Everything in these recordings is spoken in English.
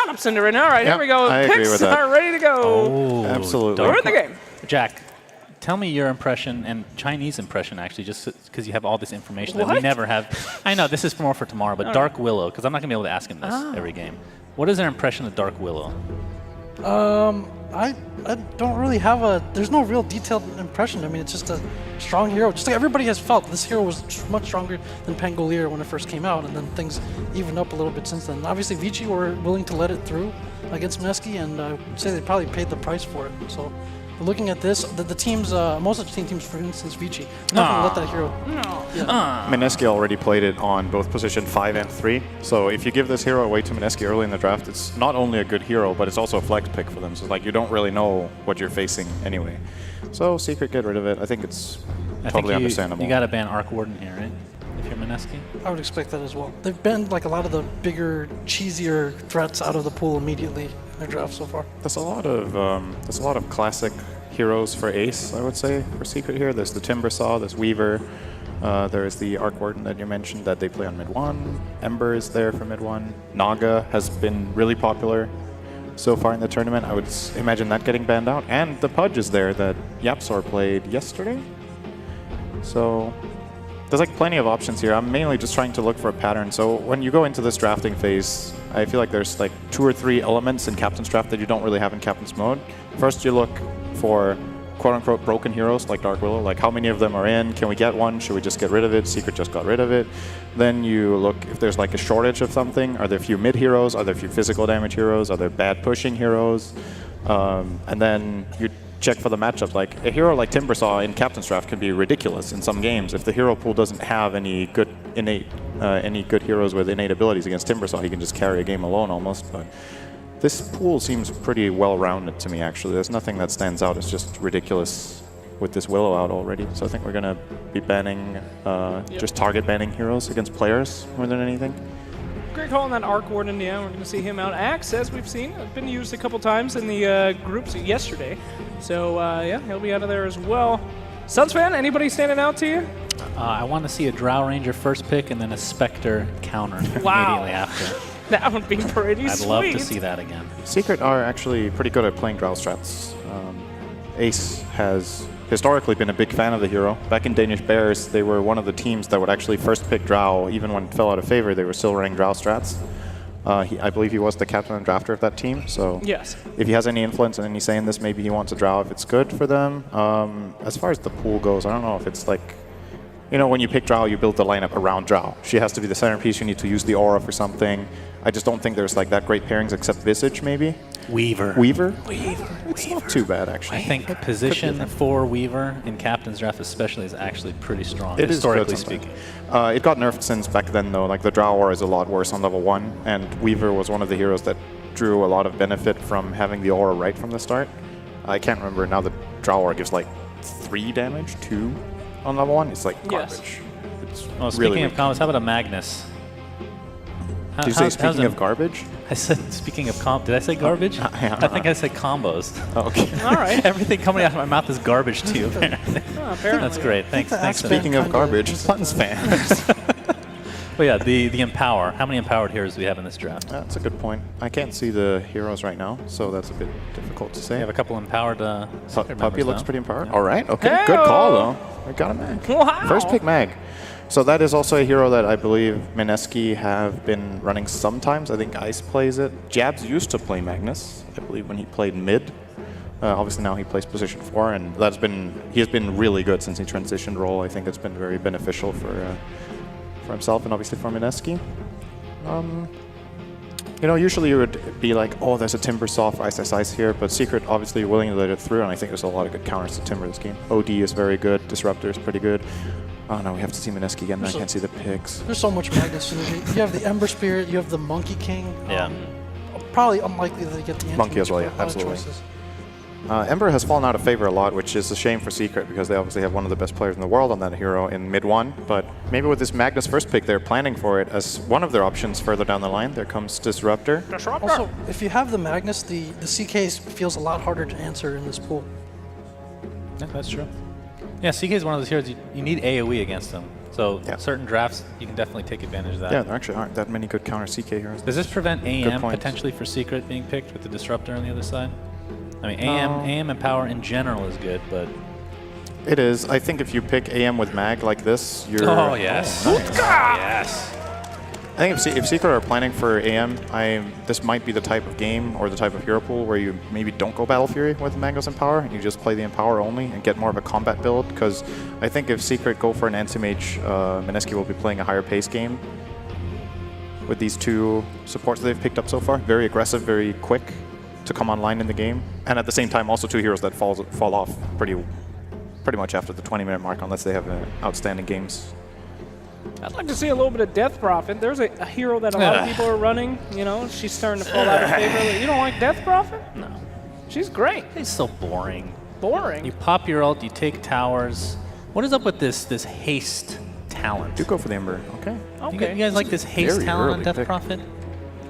Hops into right now. All right, Yep, here we go. I agree Picks with that. are ready to go. Oh, Absolutely. We're in the game. Jack, tell me your impression and Chinese impression, actually, just because you have all this information that we What? never have. I know, this is more for tomorrow, but Dark Willow, because I'm not going to be able to ask him this every game. What is their impression of Dark Willow? I don't really have there's no real detailed impression. I mean, it's just a strong hero. Just like everybody has felt, this hero was much stronger than Pangolier when it first came out, and then things evened up a little bit since then. Obviously, Vici were willing to let it through against Mineski, and I would say they probably paid the price for it. So, looking at this, the teams, most of the teams, for instance, Vici, not going to let that hero. Mineski already played it on both position 5 and 3. So if you give this hero away to Mineski early in the draft, it's not only a good hero, but it's also a flex pick for them. So like you don't really know what you're facing anyway. So Secret, get rid of it. I think it's totally understandable. You got to ban Arc Warden here, right? If you're Mineski? I would expect that as well. They've banned like a lot of the bigger, cheesier threats out of the pool immediately in their draft so far. There's a lot of classic heroes for Ace, I would say, for Secret here. There's the Timbersaw, there's Weaver, there's the Arc Warden that you mentioned that they play on mid 1. Ember is there for mid 1. Naga has been really popular so far in the tournament. I would imagine that getting banned out. And the Pudge is there that Yapsor played yesterday. So there's like plenty of options here. I'm mainly just trying to look for a pattern. So when you go into this drafting phase, I feel like there's like 2 or 3 elements in Captain's Draft that you don't really have in Captain's Mode. First, you look for quote-unquote broken heroes like Dark Willow, like how many of them are in, can we get one, should we just get rid of it, Secret just got rid of it. Then you look if there's like a shortage of something, are there a few mid heroes, are there a few physical damage heroes, are there bad pushing heroes, and then you check for the matchups. Like a hero like Timbersaw in Captain's Draft can be ridiculous in some games. If the hero pool doesn't have any good heroes with innate abilities against Timbersaw, he can just carry a game alone almost. But this pool seems pretty well-rounded to me, actually. There's nothing that stands out. It's just ridiculous with this Willow out already. So I think we're going to be banning, just target banning heroes against players more than anything. Great call on that Arc Warden. Yeah, we're going to see him out. Axe, as we've seen, been used a couple times in the groups yesterday. So, yeah, he'll be out of there as well. Suns fan, anybody standing out to you? I want to see a Drow Ranger first pick and then a Spectre counter immediately after. That would be pretty sweet. I'd love to see that again. Secret are actually pretty good at playing Drow strats. Ace has historically been a big fan of the hero. Back in Danish Bears, they were one of the teams that would actually first pick Drow. Even when it fell out of favor, they were still running Drow strats. I believe he was the captain and drafter of that team, so yes. If he has any influence and any say in this, maybe he wants a Drow if it's good for them. As far as the pool goes, I don't know if it's like, you know, when you pick Drow, you build the lineup around Drow. She has to be the centerpiece, you need to use the aura for something. I just don't think there's like that great pairings except Visage, maybe. Weaver. Weaver? It's not too bad, actually. I think position for Weaver in Captain's Draft especially is actually pretty strong, it historically is speaking. It got nerfed since back then, though. Like, the Drow Aura is a lot worse on level 1, and Weaver was one of the heroes that drew a lot of benefit from having the aura right from the start. I can't remember. Now the Drow Aura gives, like, 3 damage, 2 on level 1. It's, like, garbage. Yes. Well, speaking of combos, how about a Magnus? Did you say speaking of garbage? I said speaking of did I say garbage? I think I said combos. Oh, okay. All right. Everything coming out of my mouth is garbage to you, apparently. Apparently. That's great. Thanks. Speaking of garbage, Suns fans. Well, yeah, the Empower. How many Empowered heroes do we have in this draft? That's a good point. I can't see the heroes right now, so that's a bit difficult to say. We have a couple Empowered Puppy looks pretty empowered. Yeah. All right. Okay. Hey-o! Good call, though. We got a Mag. Wow. First pick Mag. So that is also a hero that I believe Mineski have been running sometimes. I think Ice plays it. Jabs used to play Magnus, I believe, when he played mid. Obviously now he plays position 4, and he has been really good since he transitioned role. I think it's been very beneficial for himself and obviously for Mineski. You know, usually you would be like, oh, there's a Timbersaw for Ice here, but Secret obviously willing to let it through, and I think there's a lot of good counters to Timber this game. OD is very good, Disruptor is pretty good. Oh no, we have to see Mineski again. I can't see the picks. There's so much Magnus synergy. You have the Ember Spirit, you have the Monkey King. Yeah. Probably unlikely that they get the Monkey as well, yeah, absolutely. Ember has fallen out of favor a lot, which is a shame for Secret because they obviously have one of the best players in the world on that hero in mid 1. But maybe with this Magnus first pick, they're planning for it as one of their options further down the line. There comes Disruptor. Also, if you have the Magnus, the CK feels a lot harder to answer in this pool. Yeah, that's true. Yeah, CK is one of those heroes you need AoE against them. So certain drafts, you can definitely take advantage of that. Yeah, there actually aren't that many good counter CK heroes. Does this prevent AM point. potentially for Secret being picked with the Disruptor on the other side? I mean, AM and Power in general is good, but... It is. I think if you pick AM with Mag like this, you're... Oh, yes. Oh, nice. Yes. I think if Secret are planning for AM, this might be the type of game or the type of hero pool where you maybe don't go Battle Fury with Mango's Empower, and you just play the Empower only and get more of a combat build, because I think if Secret go for an Anti-Mage, Mineski will be playing a higher pace game with these two supports that they've picked up so far. Very aggressive, very quick to come online in the game, and at the same time also two heroes that fall off pretty much after the 20-minute mark unless they have outstanding games. I'd like to see a little bit of Death Prophet. There's a hero that a lot of people are running. You know, she's starting to fall out of favor. You don't like Death Prophet? No. She's great. It's so boring. Boring. You pop your ult, you take towers. What is up with this haste talent? Do go for the Ember. Okay. Okay. You guys like this haste Very talent on early Death pick. Prophet?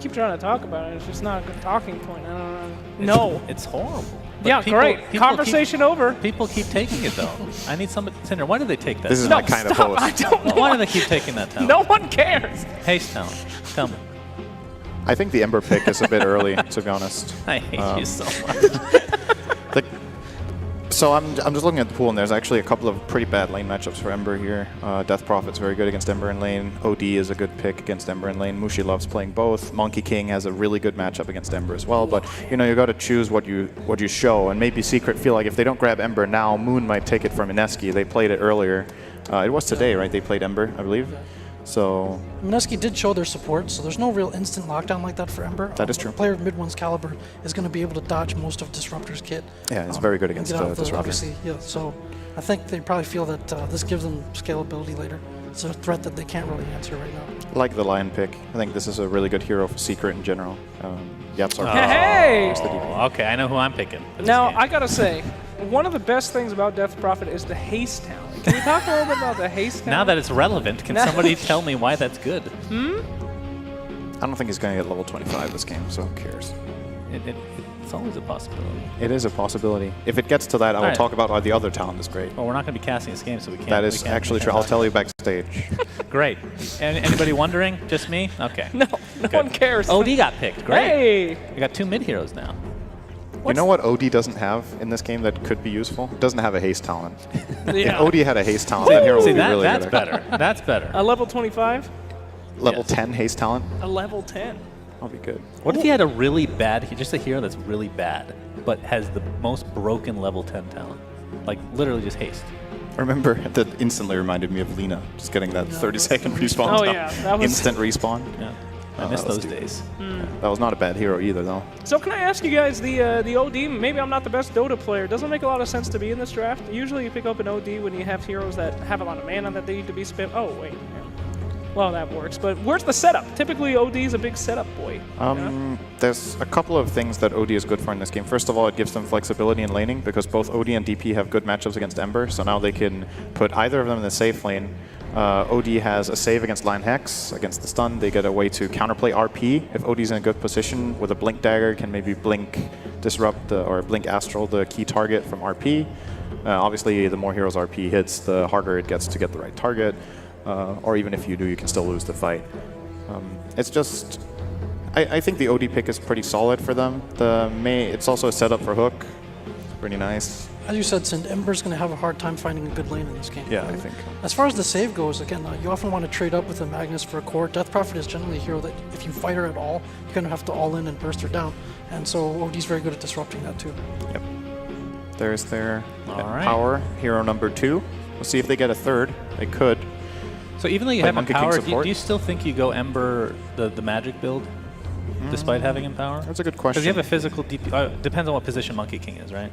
Keep trying to talk about it. It's just not a good talking point. I don't know. No. It's horrible. But Yeah, great. Conversation over. People keep taking it, though. I need somebody. Cinder, why do they take that? This is No, my kind of stop. I post. don't know. Why do they keep taking that talent? No one cares. Haste talent. Tell me. I think the Ember pick is a bit early, to be honest. I hate you so much. So I'm just looking at the pool, and there's actually a couple of pretty bad lane matchups for Ember here. Death Prophet's very good against Ember in lane. OD is a good pick against Ember in lane. Mushi loves playing both. Monkey King has a really good matchup against Ember as well. But you got to choose what you show, and maybe Secret feel like if they don't grab Ember now, Moon might take it from Mineski. They played it earlier. It was today, right? They played Ember, I believe. So Mineski did show their support, so there's no real instant lockdown like that for Ember. That is true. A player of mid-one's caliber is going to be able to dodge most of Disruptor's kit. yeah, it's very good against Get out of Disruptor. obviously, yeah. So I think they probably feel that this gives them scalability later. It's a threat that they can't really answer right now. Like the Lion pick, I think this is a really good hero for Secret in general. Yaps are Hey! Oh, okay, I know who I'm picking. for this Now, game. I gotta say, one of the best things about Death Prophet is the haste talent. Can you talk a little bit about the haste talent? Now that it's relevant, can somebody tell me why that's good? I don't think he's going to get level 25 this game, so who cares? It's always a possibility. It is a possibility. If it gets to that, I will Alright. talk about why the other talent is great. Well, we're not going to be casting this game, so we can't. That is actually true. I'll tell you backstage. Great. Anybody wondering? Just me? Okay. No one cares. OD got picked. Great. Hey! We got two mid heroes now. You know what OD doesn't have in this game that could be useful? It doesn't have a haste talent. If Yeah. OD had a haste talent, that hero would See, be really that's good. better. That's better. A level 25? Level Yes. 10 haste talent? A level 10. That'll be good. What if he had a really bad, just a hero that's really bad, but has the most broken level 10 talent? Like, literally just haste. Remember, that instantly reminded me of Lena, just getting that 30-second respawn. Oh, time. yeah, that was- Instant respawn. Yeah. I Oh, miss that was those stupid. days. That was not a bad hero either, though. So can I ask you guys, the OD, maybe I'm not the best Dota player. Doesn't make a lot of sense to be in this draft. Usually you pick up an OD when you have heroes that have a lot of mana that they need to be spent. Oh, wait. Yeah. Well, that works. But where's the setup? Typically, OD is a big setup boy. There's a couple of things that OD is good for in this game. First of all, it gives them flexibility in laning because both OD and DP have good matchups against Ember, so now they can put either of them in the safe lane. OD has a save against Lion Hex, against the stun. They get a way to counterplay RP. If OD's in a good position with a Blink Dagger, can maybe Blink Disrupt or Blink Astral the key target from RP. Obviously, the more heroes RP hits, the harder it gets to get the right target. Or even if you do, you can still lose the fight. It's just... I think the OD pick is pretty solid for them. It's also a setup for Hook. Pretty nice. As you said, Sind, Ember's going to have a hard time finding a good lane in this game. Yeah, I think. As far as the save goes, again, you often want to trade up with a Magnus for a core. Death Prophet is generally a hero that if you fight her at all, you're going to have to all in and burst her down. And so OD's very good at disrupting that too. Yep. There's their All right. power, hero number 2. We'll see if they get a third. They could. So even though you Play have Monkey King Empower, do support? you still think you go Ember, the magic build, despite having Empower? That's a good Because question. you have a physical DP. Depends on what position Monkey King is, right?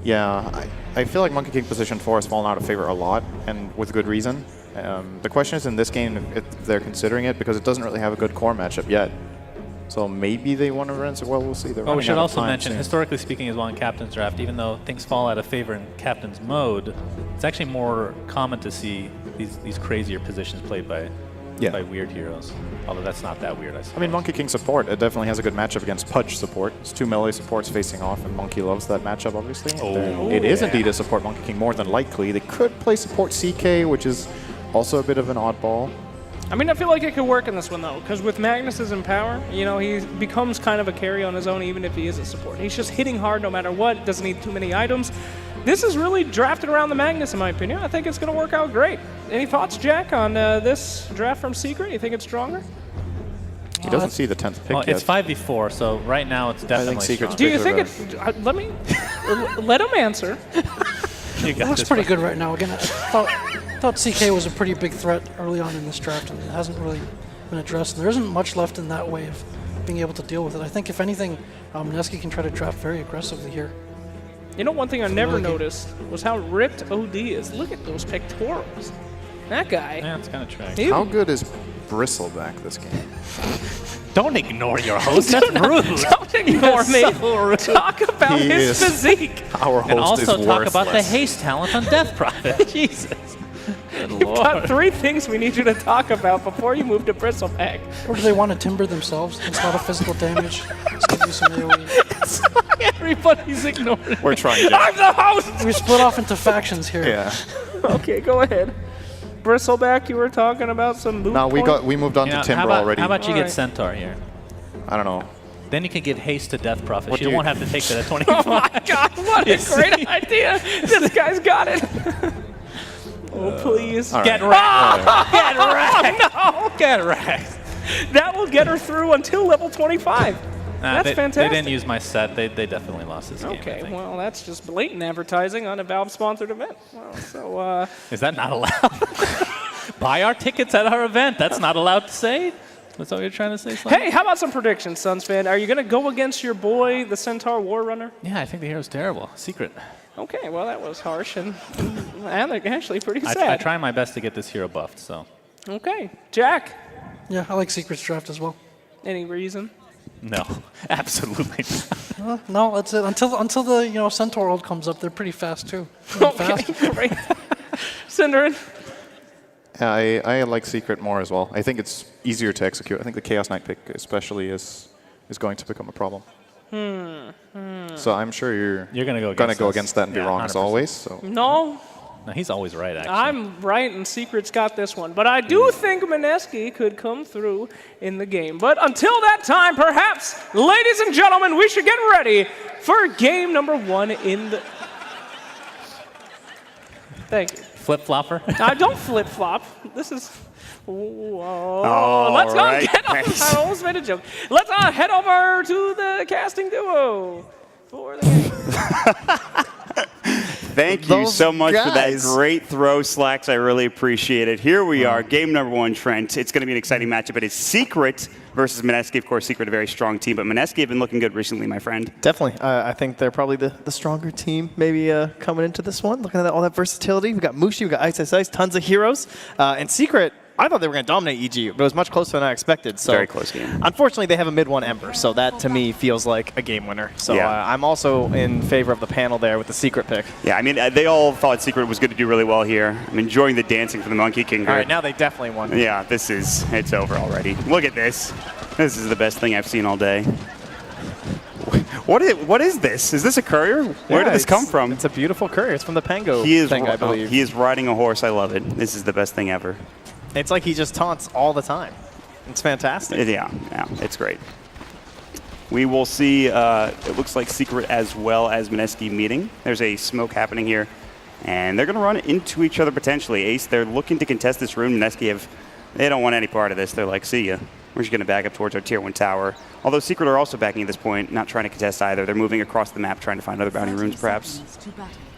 Yeah, I feel like Monkey King position 4 has fallen out of favor a lot, and with good reason. The question is in this game if they're considering it, because it doesn't really have a good core matchup yet. So maybe they want to run it. Well, we'll see. They're Well, we running should out of also time mention, soon. historically speaking, as well in Captain's Draft, even though things fall out of favor in Captain's mode, it's actually more common to see these crazier positions played by weird heroes. Although that's not that weird, I suppose. I mean, Monkey King support, it definitely has a good matchup against Pudge support. It's 2 melee supports facing off, and Monkey loves that matchup, obviously. Oh, It is indeed a support Monkey King, more than likely. They could play support CK, which is Also a bit of an oddball. I mean, I feel like it could work in this one, though, because with Magnus's Empower, you know, he becomes kind of a carry on his own, even if he is a support. He's just hitting hard no matter what, doesn't need too many items. This is really drafted around the Magnus, in my opinion. I think it's going to work out great. Any thoughts, Jack, on this draft from Secret? You think it's stronger? He doesn't see the 10th pick Well, yet. it's 5v4, so right now it's definitely Secret's strong. Do you think Particular. it's... let me... let him answer. You It got looks this pretty one. good right now. Again, I thought CK was a pretty big threat early on in this draft, and it hasn't really been addressed. And there isn't much left in that way of being able to deal with it. I think, if anything, Mineski can try to draft very aggressively here. You know, one thing I never really good. noticed was how ripped OD is. Look at those pectorals. That guy. Yeah, it's kind of trash. He- How good is Bristleback this game? Don't ignore your host. That's rude. Don't ignore me. So rude. Talk about He his is- physique. Our host And also is talk about the worthless. haste talent on Death Prophet. Jesus. Good We've got lord. 3 things we need you to talk about before you move to Bristleback. Or do they want to timber themselves? It's not a physical damage. Let's give you some AoE. Everybody's ignoring. We're trying, Jack. I'm the host. We split off into factions here. Yeah. Okay, go ahead. Bristleback, you were talking about some move No, point? we moved on You know, to Timber how about, already. How about you All get right. Centaur here? I don't know. Then you can get haste to Death Prophet. What You do you- won't have to take that at 25. Oh my God! What a You see? great idea! This guy's got it. Oh please! all Get right. wrecked. Get wrecked. No, Get wrecked. that will get her through until level 25. Nah, That's they fantastic. didn't use my set. They definitely lost this game. I Okay, think. well that's just blatant advertising on a Valve-sponsored event. Well, so Is that not allowed? Buy our tickets at our event. That's not allowed to say? That's what you're trying to say, Slam? hey, how about some predictions, Suns fan? Are you going to go against your boy, the Centaur War Runner? Yeah, I think the hero's terrible. Secret. Okay, well that was harsh and actually pretty I sad. try my best to get this hero buffed, so. Okay, Jack. Yeah, I like Secret's draft as well. Any reason? No, absolutely not. No, that's it. Until the Centaur world comes up, they're pretty fast too. Okay, Fast. great. Cinderin. I like Secret more as well. I think it's easier to execute. I think the Chaos Knight pick especially is going to become a problem. So I'm sure you're Gonna go gonna against go us. against that and be Yeah, wrong as 100%. always. So No, No, he's always right, actually. I'm right, and Secret's got this one. But I do think Mineski could come through in the game. But until that time, perhaps, ladies and gentlemen, we should get ready for game number 1 in the... Thank you. Flip-flopper. Don't flip-flop. This is... Whoa. Let's go right. get on. I almost made a joke. Let's head over to the casting duo for the game. Thank you Those so much for that guys. great throw, Slacks. I really appreciate it. Here we are, game number 1, Trent. It's going to be an exciting matchup. It is Secret versus Mineski. Of course, Secret, a very strong team, but Mineski have been looking good recently, my friend. Definitely. I think they're probably the stronger team maybe coming into this one. Looking at all that versatility. We got Mushi, we got Ice Ice Ice, tons of heroes. And Secret, I thought they were going to dominate EG, but it was much closer than I expected. So Very close game. Unfortunately, they have a mid-1 Ember, so that to me feels like a game winner. So Yeah. I'm also in favor of the panel there with the Secret pick. Yeah, I mean, they all thought Secret was going to do really well here. I'm enjoying the dancing for the Monkey King. All right, now they definitely won. Yeah, it's over already. Look at this. This is the best thing I've seen all day. What is this? Is this a courier? Where did this come from? It's a beautiful courier. It's from the Pango He is, thing, I believe. he is riding a horse. I love it. This is the best thing ever. It's like he just taunts all the time. It's fantastic. Yeah, it's great. We will see, it looks like Secret as well as Mineski meeting. There's a smoke happening here, and they're going to run into each other potentially. Ace, they're looking to contest this room. Mineski they don't want any part of this. They're like, see ya. We're just going to back up towards our tier 1 tower. Although Secret are also backing at this point, not trying to contest either. They're moving across the map, trying to find other bounty runes, perhaps.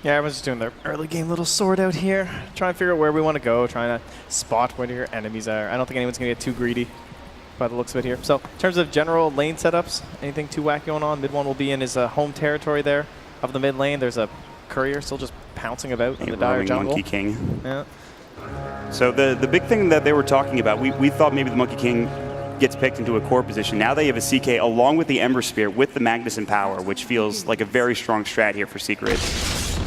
Yeah, everyone's just doing their early game little sword out here, trying to figure out where we want to go, trying to spot where your enemies are. I don't think anyone's going to get too greedy by the looks of it here. So in terms of general lane setups, anything too wacky going on? Mid-1 will be in his home territory there of the mid lane. There's a courier still just pouncing about in the dire roaming jungle. Monkey King. Yeah. So the big thing that they were talking about, we thought maybe the Monkey King gets picked into a core position. Now they have a CK along with the Ember Spear with the Magnus and Power, which feels like a very strong strat here for Secret.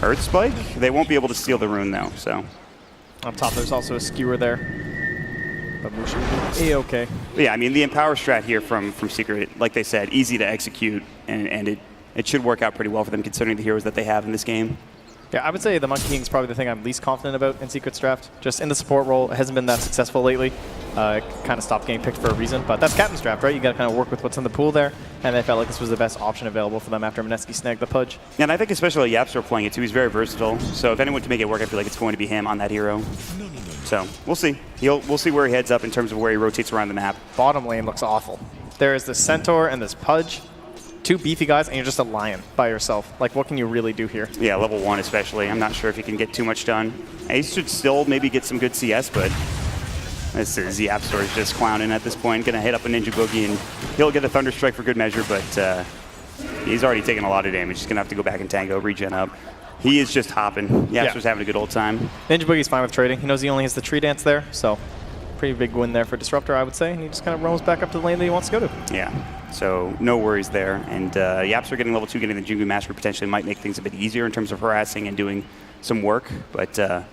Earth Spike? They won't be able to steal the rune though, so. On top, there's also a skewer there. But Mushi will be A-okay. But yeah, I mean, the Empower strat here from Secret, like they said, easy to execute, and it should work out pretty well for them considering the heroes that they have in this game. Yeah, I would say the Monkey King is probably the thing I'm least confident about in Secret's draft. Just in the support role, it hasn't been that successful lately. It kind of stopped getting picked for a reason, but that's Captain's draft, right? You got to kind of work with what's in the pool there, and they felt like this was the best option available for them after Mineski snagged the Pudge. Yeah, and I think especially Yapster playing it too, he's very versatile. So if anyone can make it work, I feel like it's going to be him on that hero. So we'll see. We'll see where he heads up in terms of where he rotates around the map. Bottom lane looks awful. There is this Centaur and this Pudge. 2 beefy guys, and you're just a lion by yourself. Like, what can you really do here? Yeah, level 1 especially. I'm not sure if he can get too much done. Ace should still maybe get some good CS, but this is Yapster is just clowning at this point. Going to hit up a Ninja Boogie, and he'll get a Thunder Strike for good measure, but he's already taken a lot of damage. He's going to have to go back and tango, regen up. He is just hopping. Yapster's having a good old time. Ninja Boogie's fine with trading. He knows he only has the tree dance there, so pretty big win there for Disruptor, I would say. And he just kind of roams back up to the lane that he wants to go to. Yeah. So no worries there. And Yapster getting level 2, getting the Jingu Master potentially might make things a bit easier in terms of harassing and doing some work. But this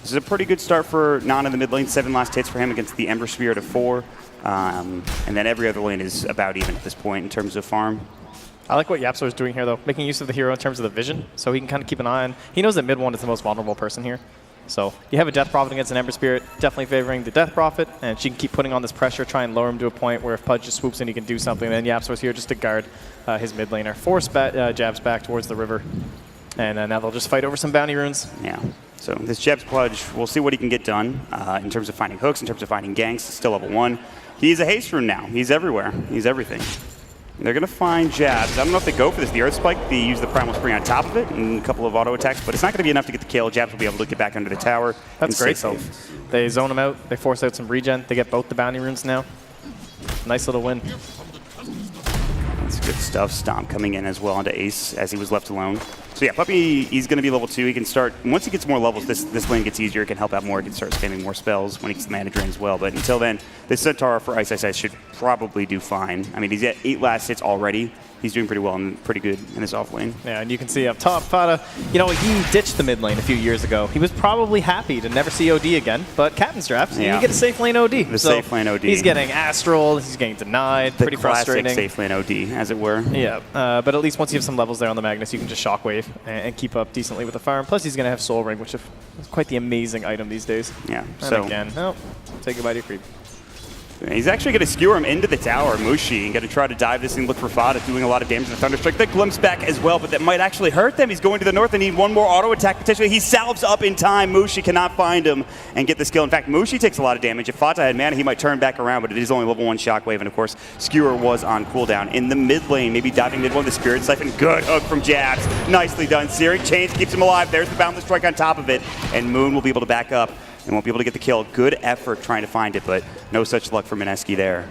is a pretty good start for Non in the mid lane. 7 last hits for him against the Ember Spirit of 4. And then every other lane is about even at this point in terms of farm. I like what Yapster is doing here, though, making use of the hero in terms of the vision. So he can kind of keep an eye on. He knows that mid 1 is the most vulnerable person here. So you have a Death Prophet against an Ember Spirit, definitely favoring the Death Prophet, and she can keep putting on this pressure, try and lower him to a point where if Pudge just swoops in, he can do something. And then Yapster's here just to guard his mid laner. Force jabs back towards the river, and now they'll just fight over some bounty runes. Yeah. So this Jeb's Pudge, we'll see what he can get done in terms of finding hooks, in terms of finding ganks. Still level 1. He's a haste rune now. He's everywhere. He's everything. They're going to find jabs. I don't know if they go for this. The Earth Spike, they use the Primal Spring on top of it and a couple of auto attacks, but it's not going to be enough to get the kill. Jabs will be able to get back under the tower. That's great, though. They zone him out. They force out some regen. They get both the bounty runes now. Nice little win. That's good stuff. Stomp coming in as well onto Ace as he was left alone. So yeah, Puppey, he's going to be level 2. He can start, once he gets more levels, this lane gets easier. It can help out more. He can start spamming more spells when he gets the mana drain as well. But until then, this Centaur for Ice should probably do fine. I mean, he's at 8 last hits already. He's doing pretty well and pretty good in his off lane. Yeah, and you can see up top, Fada, you know, he ditched the mid lane a few years ago. He was probably happy to never see OD again, but Captain's draft, you get a safe lane OD. The safe lane OD. He's getting Astral, he's getting denied, pretty frustrating. Safe lane OD, as it were. Yeah, but at least once you have some levels there on the Magnus, you can just Shockwave and keep up decently with the farm. Plus, he's going to have Soul Ring, which is quite the amazing item these days. Yeah, and so again, say goodbye to your creep. He's actually going to skewer him into the tower, Mushi, and going to try to dive this and look for Fada, doing a lot of damage to the Thunderstrike. The glimpse back as well, but that might actually hurt them. He's going to the north and need one more auto attack potentially. He salves up in time. Mushi cannot find him and get the skill. In fact, Mushi takes a lot of damage. If Fata had mana, he might turn back around, but it is only level 1 Shockwave, and of course, Skewer was on cooldown. In the mid lane, maybe diving mid 1, the Spirit Siphon. Good hook from Jabs. Nicely done. Searing Chains keeps him alive. There's the Boundless Strike on top of it, and Moon will be able to back up and won't be able to get the kill. Good effort trying to find it, but no such luck for Mineski there.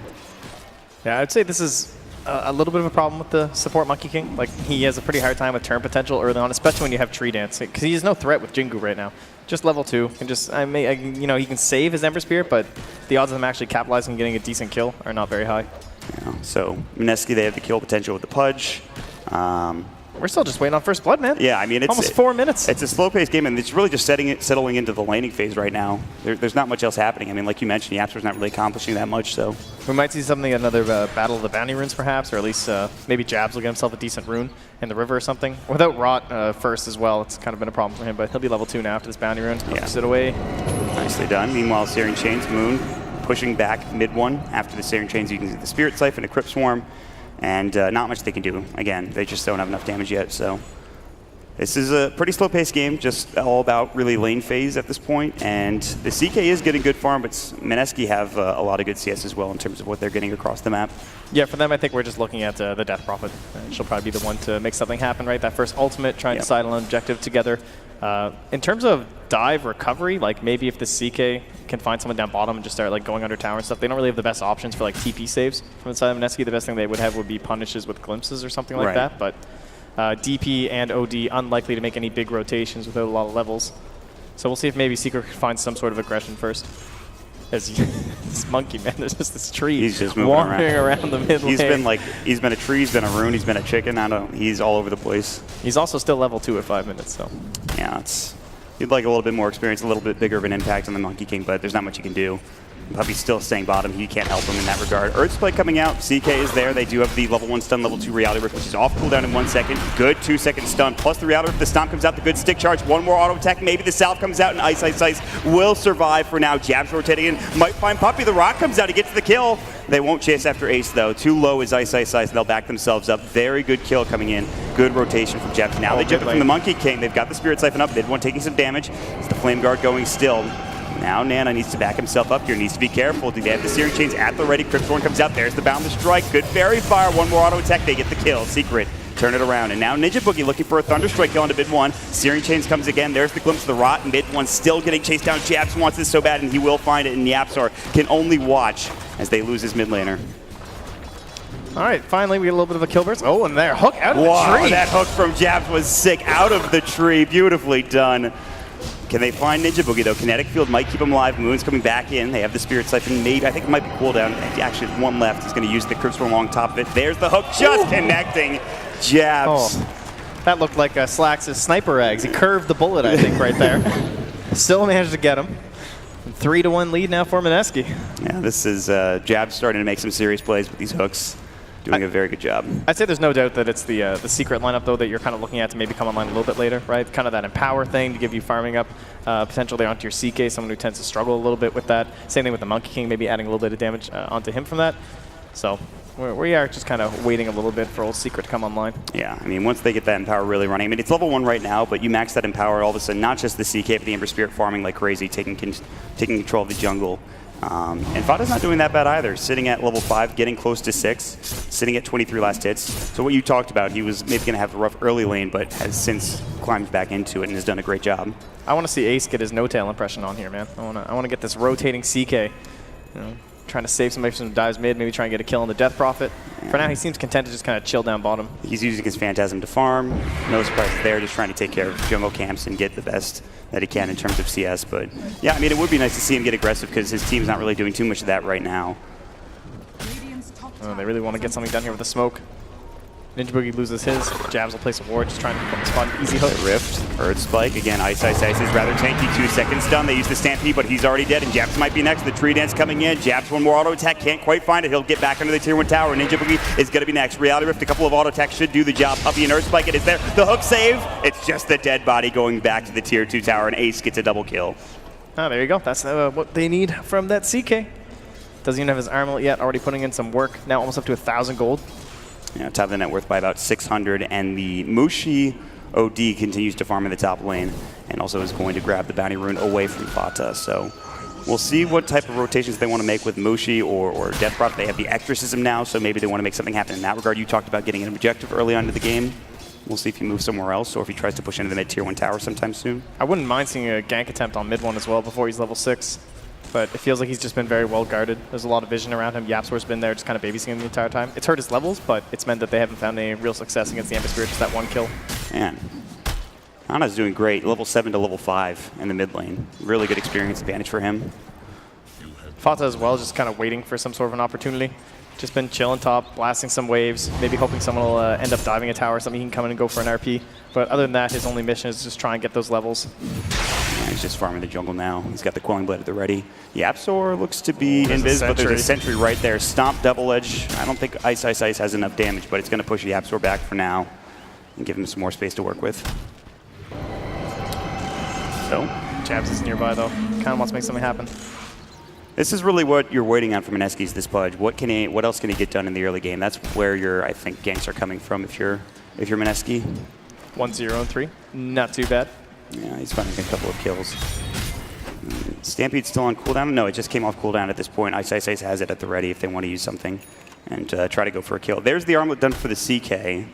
Yeah, I'd say this is a little bit of a problem with the support Monkey King. Like, he has a pretty hard time with turn potential early on, especially when you have Tree Dance, because he has no threat with Jingu right now. Just level 2, and just you know, he can save his Ember Spirit, but the odds of him actually capitalizing and getting a decent kill are not very high. Yeah, so Mineski, they have the kill potential with the Pudge. We're still just waiting on first blood, man. Yeah, I mean, it's almost 4 minutes. It's a slow-paced game, and it's really just settling into the laning phase right now. There's not much else happening. I mean, like you mentioned, Yapster's not really accomplishing that much. So we might see something, another battle of the bounty runes, perhaps, or at least maybe Jabs will get himself a decent rune in the river or something. Without Rot first as well, it's kind of been a problem for him, but he'll be level 2 now after this bounty rune. Yeah. Sit away. Nicely done. Meanwhile, Searing Chains, Moon pushing back mid 1 after the Searing Chains. You can see the Spirit Siphon, a Crypt Swarm, and not much they can do. Again, they just don't have enough damage yet. So this is a pretty slow-paced game, just all about really lane phase at this point. And the CK is getting good farm, but Mineski have a lot of good CS as well in terms of what they're getting across the map. Yeah, for them, I think we're just looking at the Death Prophet. She'll probably be the one to make something happen, right? That first ultimate, trying to decide on an objective together. In terms of dive recovery, like maybe if the CK can find someone down bottom and just start like going under tower and stuff, they don't really have the best options for like TP saves from the side of Mineski. The best thing they would have would be punishes with glimpses or something like that. But DP and OD unlikely to make any big rotations without a lot of levels. So we'll see if maybe Secret finds some sort of aggression first. As this monkey, man, there's just this tree. He's just moving wandering around the mid lane. He's been a tree, he's been a rune, he's been a chicken. He's all over the place. He's also still level 2 at 5 minutes, so. Yeah, you'd like a little bit more experience, a little bit bigger of an impact on the Monkey King, but there's not much you can do. Puppy's still staying bottom. He can't help him in that regard. Earthspike coming out. CK is there. They do have the level 1 stun, level 2 Reality Rift, which is off cooldown in 1 second. Good 2-second stun. Plus the Reality Rift, the Stomp comes out, the good stick charge. One more auto attack. Maybe the Salve comes out, and Ice will survive for now. Jabs rotating in. Might find Puppy. The Rock comes out. He gets the kill. They won't chase after Ace, though. Too low is Ice. They'll back themselves up. Very good kill coming in. Good rotation from Jabs. Now they jump from the Monkey King. They've got the Spirit Siphon up. Mid one taking some damage. It's the Flame Guard going still. Now Nana needs to back himself up here. Needs to be careful. They have the Searing Chains at the ready. Crypthorn comes out. There's the Boundless Strike. Good Fairy Fire. One more auto attack. They get the kill. Secret. Turn it around. And now Ninja Boogie looking for a Thunderstrike kill into mid one. Searing Chains comes again. There's the glimpse of the Rot. Mid one still getting chased down. Jabs wants this so bad, and he will find it. And Yapzor can only watch as they lose his mid laner. All right, finally we get a little bit of a kill burst. Oh, and there, hook out of the tree. That hook from Jabs was sick. Out of the tree. Beautifully done. Can they find Ninja Boogie, though? Kinetic Field might keep him alive. Moon's coming back in. They have the Spirit Siphon. Maybe, I think it might be cooldown. Actually, one left. He's going to use the Cryptstorm on top of it. There's the hook, just connecting. Jabs. Oh, that looked like Slacks' sniper eggs. He curved the bullet, I think, right there. Still managed to get him. 3-1 lead now for Mineski. Yeah, this is Jabs starting to make some serious plays with these hooks. Doing a very good job. I'd say there's no doubt that it's the secret lineup, though, that you're kind of looking at to maybe come online a little bit later, right? Kind of that empower thing to give you farming up potential there onto your CK, someone who tends to struggle a little bit with that. Same thing with the Monkey King, maybe adding a little bit of damage onto him from that. So we are just kind of waiting a little bit for old Secret to come online. Yeah, I mean, once they get that Empower really running, I mean, it's level 1 right now, but you max that Empower, all of a sudden, not just the CK, but the Ember Spirit farming like crazy, taking control of the jungle. And Fata's not doing that bad either, sitting at level 5, getting close to 6, sitting at 23 last hits. So what you talked about, he was maybe going to have a rough early lane, but has since climbed back into it and has done a great job. I want to see Ace get his no-tail impression on here, man. I want to get this rotating CK. You know, trying to save somebody from dives mid, maybe try and get a kill on the Death Prophet. Yeah. For now, he seems content to just kind of chill down bottom. He's using his Phantasm to farm. No surprises there, just trying to take care of jungle camps and get the best that he can in terms of CS. But yeah, I mean, it would be nice to see him get aggressive because his team's not really doing too much of that right now. Oh, they really want to get something done here with the smoke. Ninja Boogie loses his. Jabs will place a ward, just trying to put the spot in easy hook. Rift, Earth Spike. Again, Ice is rather tanky. 2 seconds stun. They use the Stampede, but he's already dead, and Jabs might be next. The Tree Dance coming in. Jabs one more auto attack. Can't quite find it. He'll get back under the Tier 1 tower. Ninja Boogie is going to be next. Reality Rift, a couple of auto attacks should do the job. Puppy and Earth Spike, it is there. The hook save. It's just the dead body going back to the Tier 2 tower, and Ace gets a double kill. Oh, there you go. That's what they need from that CK. Doesn't even have his armlet yet. Already putting in some work. Now almost up to 1,000 gold. Yeah, top of the net worth by about 600, and the Mushi OD continues to farm in the top lane, and also is going to grab the bounty rune away from Fata. So we'll see what type of rotations they want to make with Mushi or Death Prophet. They have the exorcism now, so maybe they want to make something happen in that regard. You talked about getting an objective early on in the game. We'll see if he moves somewhere else, or if he tries to push into the mid Tier 1 tower sometime soon. I wouldn't mind seeing a gank attempt on mid one as well before he's level 6. But it feels like he's just been very well guarded. There's a lot of vision around him. Yapzor's been there just kind of babysitting him the entire time. It's hurt his levels, but it's meant that they haven't found any real success against the Ember Spirit, just that one kill. Man, Ana's doing great. Level 7 to level 5 in the mid lane. Really good experience advantage for him. Fata as well, just kind of waiting for some sort of an opportunity. Just been chilling top, blasting some waves, maybe hoping someone will end up diving a tower, something he can come in and go for an RP. But other than that, his only mission is just try and get those levels. Yeah, he's just farming the jungle now. He's got the Quelling Blade at the ready. Yapzor looks to be invis, but there's a sentry right there. Stomp, double edge. I don't think Ice has enough damage, but it's going to push Yapzor back for now and give him some more space to work with. So, Jabs is nearby though. Kind of wants to make something happen. This is really what you're waiting on from Mineski's this pudge. What else can he get done in the early game? That's where I think ganks are coming from if you're Mineski. 1-0-3. Not too bad. Yeah, he's finding a couple of kills. Stampede's still on cooldown? No, it just came off cooldown at this point. Ice has it at the ready if they want to use something and try to go for a kill. There's the armlet done for the CK.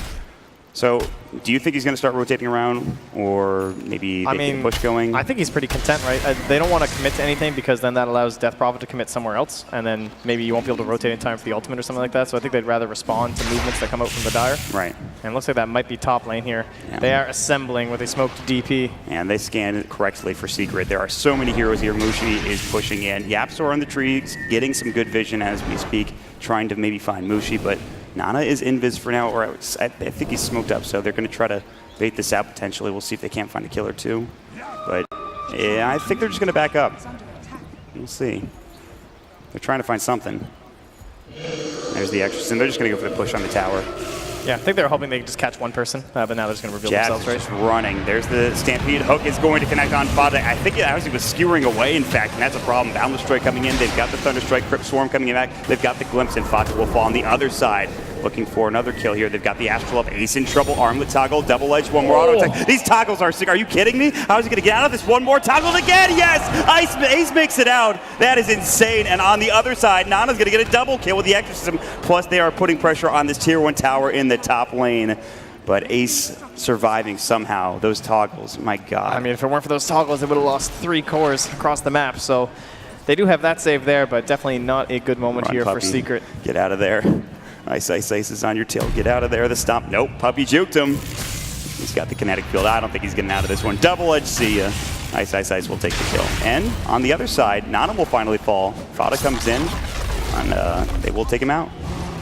So, do you think he's going to start rotating around, or maybe they get a push going? I think he's pretty content, right? They don't want to commit to anything because then that allows Death Prophet to commit somewhere else, and then maybe you won't be able to rotate in time for the ultimate or something like that. So I think they'd rather respond to movements that come out from the Dire. Right. And it looks like that might be top lane here. Yeah. They are assembling with a smoked DP. And they scanned it correctly for Secret. There are so many heroes here. Mushi is pushing in. Yapzor on the trees, getting some good vision as we speak, trying to maybe find Mushi, but Nana is invis for now, or I think he's smoked up, so they're going to try to bait this out potentially. We'll see if they can't find a kill or two. But yeah, I think they're just going to back up. We'll see. They're trying to find something. There's the Exorcism. They're just going to go for the push on the tower. Yeah, I think they were hoping they could just catch one person, but now they're just going to reveal Jabs themselves, right? just running. There's the Stampede. Hook is going to connect on Fada. I think it actually was skewering away, in fact, and that's a problem. Boundless Strike coming in. They've got the Thunderstrike. Crypt Swarm coming in back. They've got the Glimpse, and Fada will fall on the other side. Looking for another kill here. They've got the Astral Up. Ace in trouble. Armlet toggle. Double edge. One more auto attack. These toggles are sick. Are you kidding me? How is he going to get out of this? One more toggle again. Yes! Ace makes it out. That is insane. And on the other side, Nana's going to get a double kill with the Exorcism. Plus, they are putting pressure on this Tier 1 tower in the top lane. But Ace surviving somehow. Those toggles. My God. I mean, if it weren't for those toggles, they would have lost 3 cores across the map. So they do have that save there, but definitely not a good moment Run, here puppy. for Secret. Get out of there. Ice is on your tail. Get out of there. The stomp. Nope. Puppy juked him. He's got the kinetic field. I don't think he's getting out of this one. Double edge. See ya. Ice will take the kill. And on the other side, Nana will finally fall. Fada comes in, and they will take him out.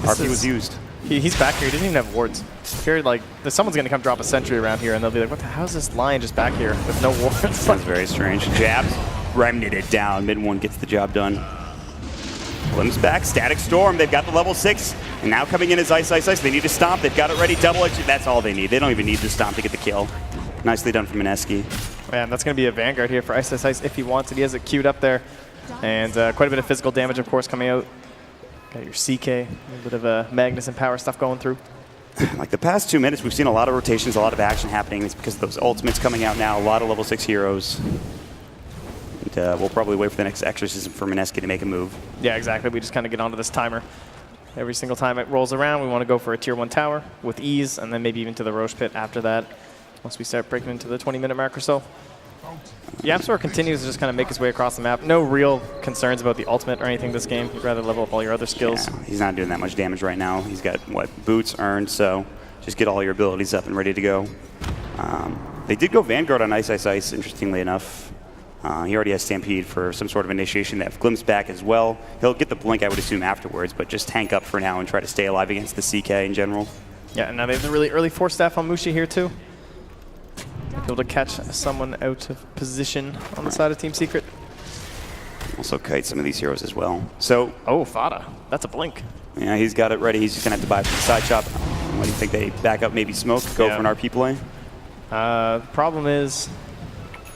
RP was used. He's back here. He doesn't even have wards. Here, like, someone's going to come drop a sentry around here, and they'll be like, what the hell is this lion just back here with no wards? That's very strange. Jabs, remnant it down. Mid one gets the job done. Glimpse back, Static Storm. They've got the level 6, and now coming in is Ice. They need to stomp. They've got it ready. Double edge. That's all they need. They don't even need the stomp to get the kill. Nicely done from Mineski. Man, that's going to be a Vanguard here for Ice if he wants it. He has it queued up there, and quite a bit of physical damage, of course, coming out. Got your CK, a little bit of Magnus and power stuff going through. Like the past 2 minutes, we've seen a lot of rotations, a lot of action happening. It's because of those ultimates coming out now. A lot of level 6 heroes. And, we'll probably wait for the next Exorcism for Mineski to make a move. Yeah, exactly. We just kind of get onto this timer. Every single time it rolls around, we want to go for a Tier 1 tower with ease, and then maybe even to the Roche Pit after that, once we start breaking into the 20-minute mark or so. The Absolor continues to just kind of make his way across the map. No real concerns about the ultimate or anything this game. You'd rather level up all your other skills. Yeah, he's not doing that much damage right now. He's got, what, boots earned, so just get all your abilities up and ready to go. They did go Vanguard on Ice, interestingly enough. He already has Stampede for some sort of initiation. They have Glimpse back as well. He'll get the Blink, I would assume, afterwards, but just tank up for now and try to stay alive against the CK in general. Yeah, and now they have the really early Force Staff on Mushi here, too. Able to catch someone out of position on the side of Team Secret. Also kite some of these heroes as well. So, oh, Fada, that's a blink. Yeah, he's got it ready. He's just gonna have to buy it from the side shop. What do you think? They back up, maybe smoke, go for an RP play? The problem is,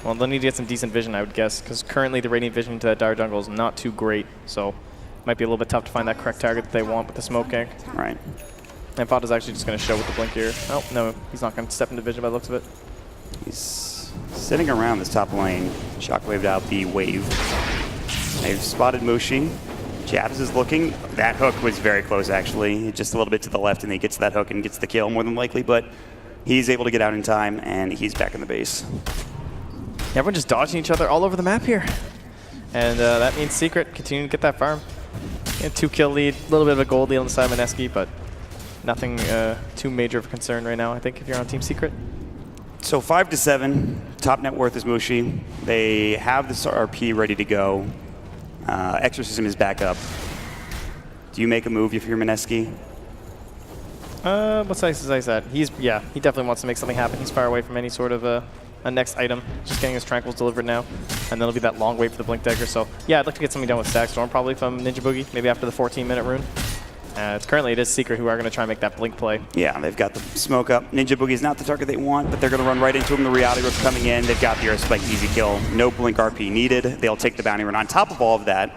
well, they'll need to get some decent vision, I would guess, because currently the radiant vision to that Dire Jungle is not too great. So, it might be a little bit tough to find that correct target that they want with the smoke gank. Right. And Fada's actually just going to show with the blink here. Oh, no, he's not going to step into vision by the looks of it. He's sitting around this top lane, shockwaved out the wave. They've spotted Mushi. Jabs is looking. That hook was very close, actually. Just a little bit to the left, and he gets that hook and gets the kill, more than likely. But he's able to get out in time, and he's back in the base. Everyone just dodging each other all over the map here. And that means Secret continuing to get that farm. Yeah, 2-kill lead, a little bit of a gold lead on the side of Mineski, but nothing too major of a concern right now, I think, if you're on Team Secret. So 5-7, top net worth is Mushi. They have this RP ready to go. Exorcism is back up. Do you make a move if you're Mineski? What's Ice at? He definitely wants to make something happen. He's far away from any sort of a next item. Just getting his Tranquils delivered now. And then it'll be that long wait for the Blink Dagger. So yeah, I'd like to get something done with Static Storm probably from Ninja Boogie, maybe after the 14-minute rune. Currently it is Secret who are going to try and make that Blink play. Yeah, they've got the smoke up. Ninja Boogie is not the target they want, but they're going to run right into him. The Reality Rift coming in. They've got the Earth Spike, easy kill. No Blink RP needed. They'll take the bounty run. On top of all of that,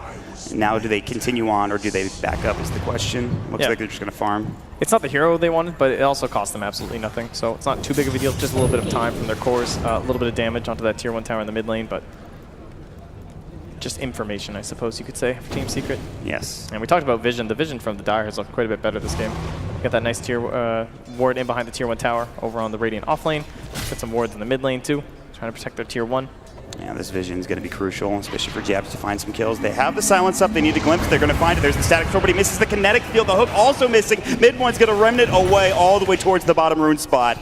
now do they continue on or do they back up is the question. Looks like they're just going to farm. It's not the hero they wanted, but it also cost them absolutely nothing. So it's not too big of a deal. Just a little bit of time from their cores. A little bit of damage onto that Tier 1 tower in the mid lane, but just information, I suppose you could say, for Team Secret. Yes. And we talked about vision. The vision from the Dire has looked quite a bit better this game. Got that nice ward in behind the Tier 1 tower over on the Radiant off lane. Got some wards in the mid lane too, trying to protect their Tier 1. Yeah, this vision is going to be crucial, especially for Jabs to find some kills. They have the silence up. They need a glimpse. They're going to find it. There's the static storm, but he misses the kinetic field. The hook also missing. Mid one's going to remnant away all the way towards the bottom rune spot.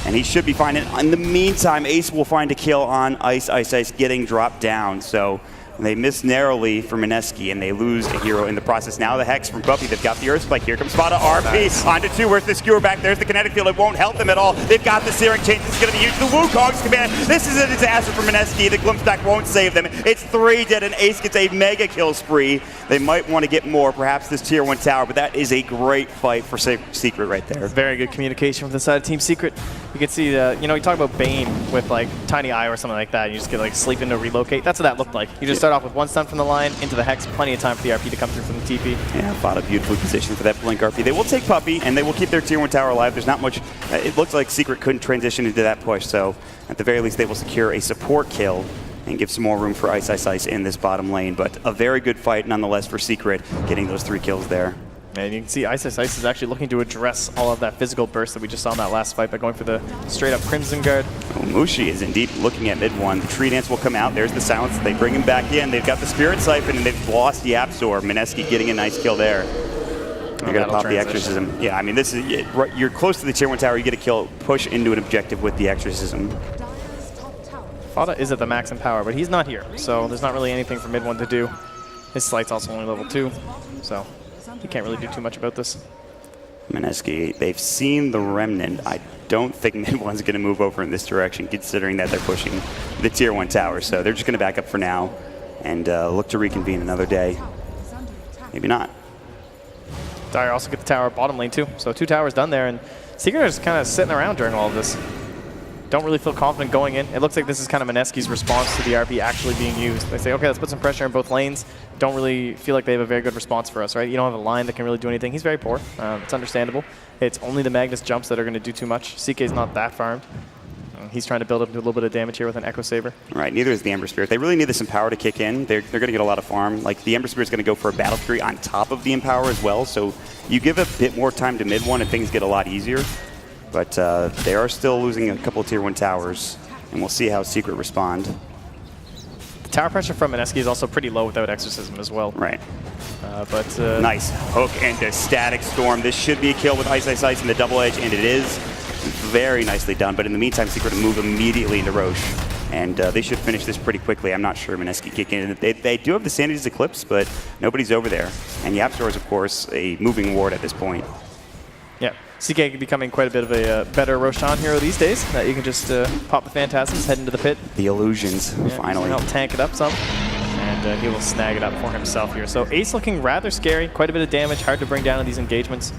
And he should be fine. In the meantime, Ace will find a kill on Ice, getting dropped down. So They miss narrowly for Mineski, and they lose a hero in the process. Now the Hex from Puppy. They've got the Earth Spike. Here comes Spada RP. Nice. Onto 2. Where's the Skewer back? There's the Kinetic Field. It won't help them at all. They've got the Searing Chains. It's going to be used. The Wukong's command. This is a disaster for Mineski. The Glimpse Stack won't save them. It's 3 dead, and Ace gets a mega kill spree. They might want to get more, perhaps this Tier 1 tower, but that is a great fight for Secret right there. Very good communication from the side of Team Secret. You can see, you talk about Bane with like Tiny Eye or something like that. You just get like sleep into relocate. That's what that looked like. You just start off with 1 stun from the line into the Hex. Plenty of time for the RP to come through from the TP. Yeah, Fada beautifully positioned for that Blink RP. They will take Puppy, and they will keep their Tier 1 tower alive. There's not much. It looks like Secret couldn't transition into that push, so at the very least, they will secure a support kill and give some more room for Ice Ice Ice in this bottom lane. But a very good fight nonetheless for Secret, getting those 3 kills there. And you can see Ice Ice Ice is actually looking to address all of that physical burst that we just saw in that last fight by going for the straight-up Crimson Guard. Oh, Mushi is indeed looking at mid 1. The Tree Dance will come out. There's the Silence. They bring him back in. They've got the Spirit Siphon, and they've lost the Absorb. Mineski getting a nice kill there. They're going to pop the Exorcism. Yeah, I mean, this is you're close to the Tier 1 tower. You get a kill, push into an objective with the Exorcism. Fada is at the max in power, but he's not here, so there's not really anything for mid 1 to do. His Slight's also only level 2, so he can't really do too much about this. Mineski, they've seen the Remnant. I don't think mid 1's going to move over in this direction, considering that they're pushing the Tier 1 tower. So they're just going to back up for now and look to reconvene another day. Maybe not. Dire also get the tower bottom lane too, so 2 towers done there, and Secret is kind of sitting around during all of this. Don't really feel confident going in. It looks like this is kind of Mineski's response to the RP actually being used. They say, okay, let's put some pressure in both lanes. Don't really feel like they have a very good response for us, right? You don't have a line that can really do anything. He's very poor. It's understandable. It's only the Magnus jumps that are going to do too much. CK's not that farmed. He's trying to build up to a little bit of damage here with an Echo Saber. Right, neither is the Ember Spirit. They really need this Empower to kick in. They're going to get a lot of farm. Like, the Ember Spirit's going to go for a Battle Fury on top of the Empower as well, so you give a bit more time to mid 1 and things get a lot easier. But they are still losing a couple of Tier 1 towers, and we'll see how Secret respond. The tower pressure from Mineski is also pretty low without Exorcism as well. Right. Nice hook into Static Storm. This should be a kill with Ice Ice Ice in the double edge, and it is. Very nicely done, but in the meantime, Secret move immediately into Roche, and they should finish this pretty quickly. I'm not sure Mineski kicking in. They do have the Sanity's Eclipse, but nobody's over there. And Yapstor is, of course, a moving ward at this point. Yeah, CK becoming quite a bit of a better Roshan hero these days. That you can just pop the Phantasms, head into the pit. The illusions, finally. Help tank it up some, and he will snag it up for himself here. So Ace looking rather scary, quite a bit of damage, hard to bring down in these engagements.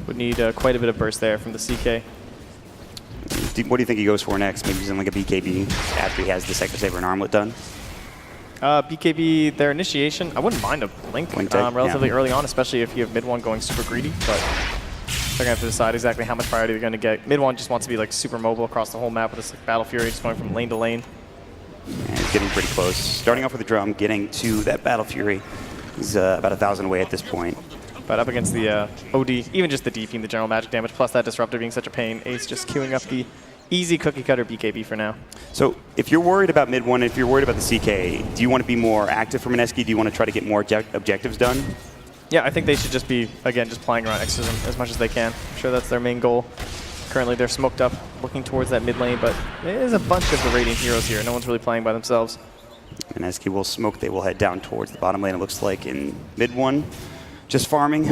Would need quite a bit of burst there from the CK. What do you think he goes for next? Maybe he's in like a BKB after he has the Sector Saber and Armlet done? BKB, their initiation, I wouldn't mind a Blink relatively early on, especially if you have mid 1 going super greedy, but they're going to have to decide exactly how much priority they're going to get. Mid 1 just wants to be like super mobile across the whole map with this like, Battle Fury just going from lane to lane. And he's getting pretty close. Starting off with the drum, getting to that Battle Fury. He's about 1,000 away at this point. But up against the OD, even just the DPing, the general magic damage, plus that Disruptor being such a pain, Ace just queuing up the easy cookie cutter BKB for now. So if you're worried about mid 1, if you're worried about the CK, do you want to be more active for Mineski? Do you want to try to get more objectives done? Yeah, I think they should just be, again, just playing around Exorcism as much as they can. I'm sure that's their main goal. Currently they're smoked up, looking towards that mid lane, but there's a bunch of the Radiant heroes here. No one's really playing by themselves. Mineski will smoke. They will head down towards the bottom lane, it looks like, in mid 1. Just farming.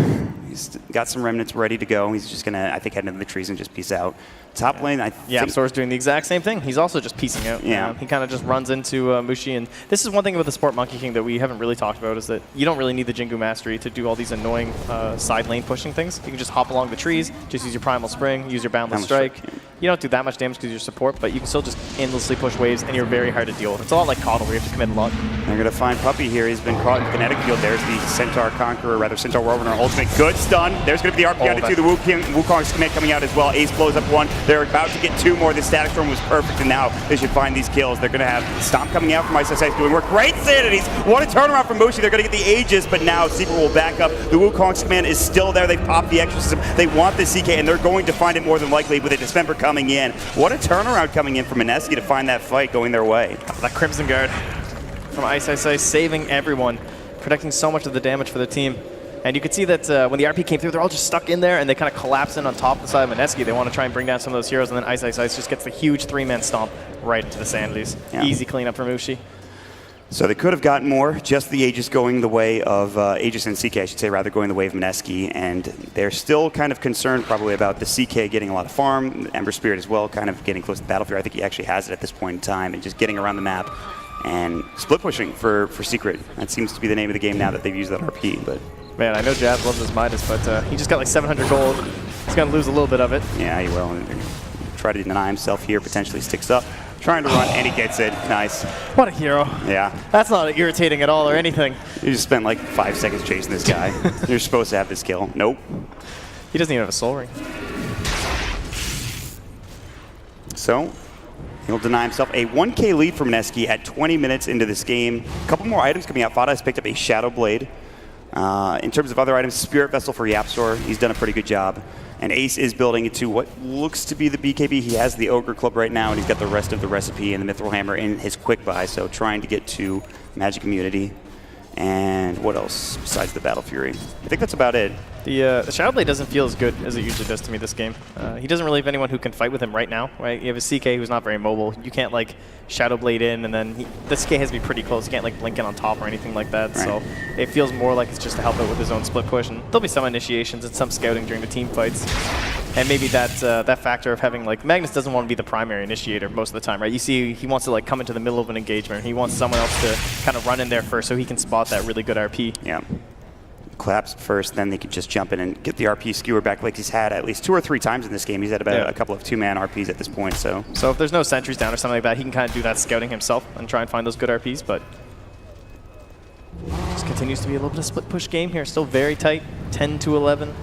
He's got some remnants ready to go. He's just going to, I think, head into the trees and just peace out. Top lane, I think... Yeah, Sora's doing the exact same thing. He's also just piecing out. Yeah. He kind of just runs into Mushi. And this is one thing about the Sport Monkey King that we haven't really talked about, is that you don't really need the Jingu Mastery to do all these annoying side lane pushing things. You can just hop along the trees, just use your Primal Spring, use your Boundless Strike. Yeah. You don't do that much damage because you're support, but you can still just endlessly push waves, and you're very hard to deal with. It's a lot like Coddle, where you have to commit a lot. They're going to find Puppy here. He's been caught in the kinetic field. There's the Centaur Conqueror, rather Centaur Whirlwind ultimate. Good stun. There's going to be the RP onto 2. The Wukong's command coming out as well. Ace blows up 1. They're about to get 2 more. The Static Storm was perfect, and now they should find these kills. They're going to have Stomp coming out from Ice Ice Ice doing work. Great Sanities. What a turnaround from Mushi. They're going to get the Aegis, but now Secret will back up. The Wukong's command is still there. They've popped the Exorcism. They want the CK, and they're going to find it more than likely with a Dismember coming in. What a turnaround coming in from Mineski to find that fight going their way. That Crimson Guard from Ice Ice Ice saving everyone, protecting so much of the damage for the team. And you could see that when the RP came through, they're all just stuck in there, and they kind of collapse in on top of the side of Mineski. They want to try and bring down some of those heroes, and then Ice Ice Ice just gets the huge 3-man stomp right into the Sanities. Yeah. Easy cleanup for Mushi. So they could have gotten more. Just the Aegis going the way of Aegis and CK, I should say, rather going the way of Mineski, and they're still kind of concerned probably about the CK getting a lot of farm, Ember Spirit as well, kind of getting close to the battlefield. I think he actually has it at this point in time, and just getting around the map and split pushing for Secret. That seems to be the name of the game now that they've used that RP. But man, I know Jab loves his Midas, but he just got like 700 gold. He's gonna lose a little bit of it. Yeah, he will. Try to deny himself here. Potentially sticks up. Trying to run, and he gets it. Nice. What a hero. Yeah. That's not irritating at all or anything. You just spent like 5 seconds chasing this guy. You're supposed to have this kill. Nope. He doesn't even have a soul ring. So he'll deny himself a 1K lead from Mineski at 20 minutes into this game. A couple more items coming out. Fada has picked up a Shadow Blade. In terms of other items, Spirit Vessel for Yapsor. He's done a pretty good job. And Ace is building into what looks to be the BKB. He has the Ogre Club right now, and he's got the rest of the recipe and the Mithril Hammer in his quick buy, so trying to get to Magic Immunity. And what else besides the Battle Fury? I think that's about it. The Shadow Blade doesn't feel as good as it usually does to me this game. He doesn't really have anyone who can fight with him right now, right? You have a CK who's not very mobile. You can't like Shadow Blade in, and then the CK has to be pretty close. You can't like blink in on top or anything like that. Right. So it feels more like it's just to help out with his own split push. And there'll be some initiations and some scouting during the team fights. And maybe that that factor of having like Magnus doesn't want to be the primary initiator most of the time, right? You see he wants to like come into the middle of an engagement. He wants someone else to kind of run in there first so he can spot that really good RP. Yeah. Collapse first, then they can just jump in and get the RP skewer back like he's had at least 2 or 3 times in this game. He's had about a couple of 2-man RPs at this point. So if there's no sentries down or something like that, he can kind of do that scouting himself and try and find those good RPs, but just continues to be a little bit of split push game here. Still very tight, 10-11.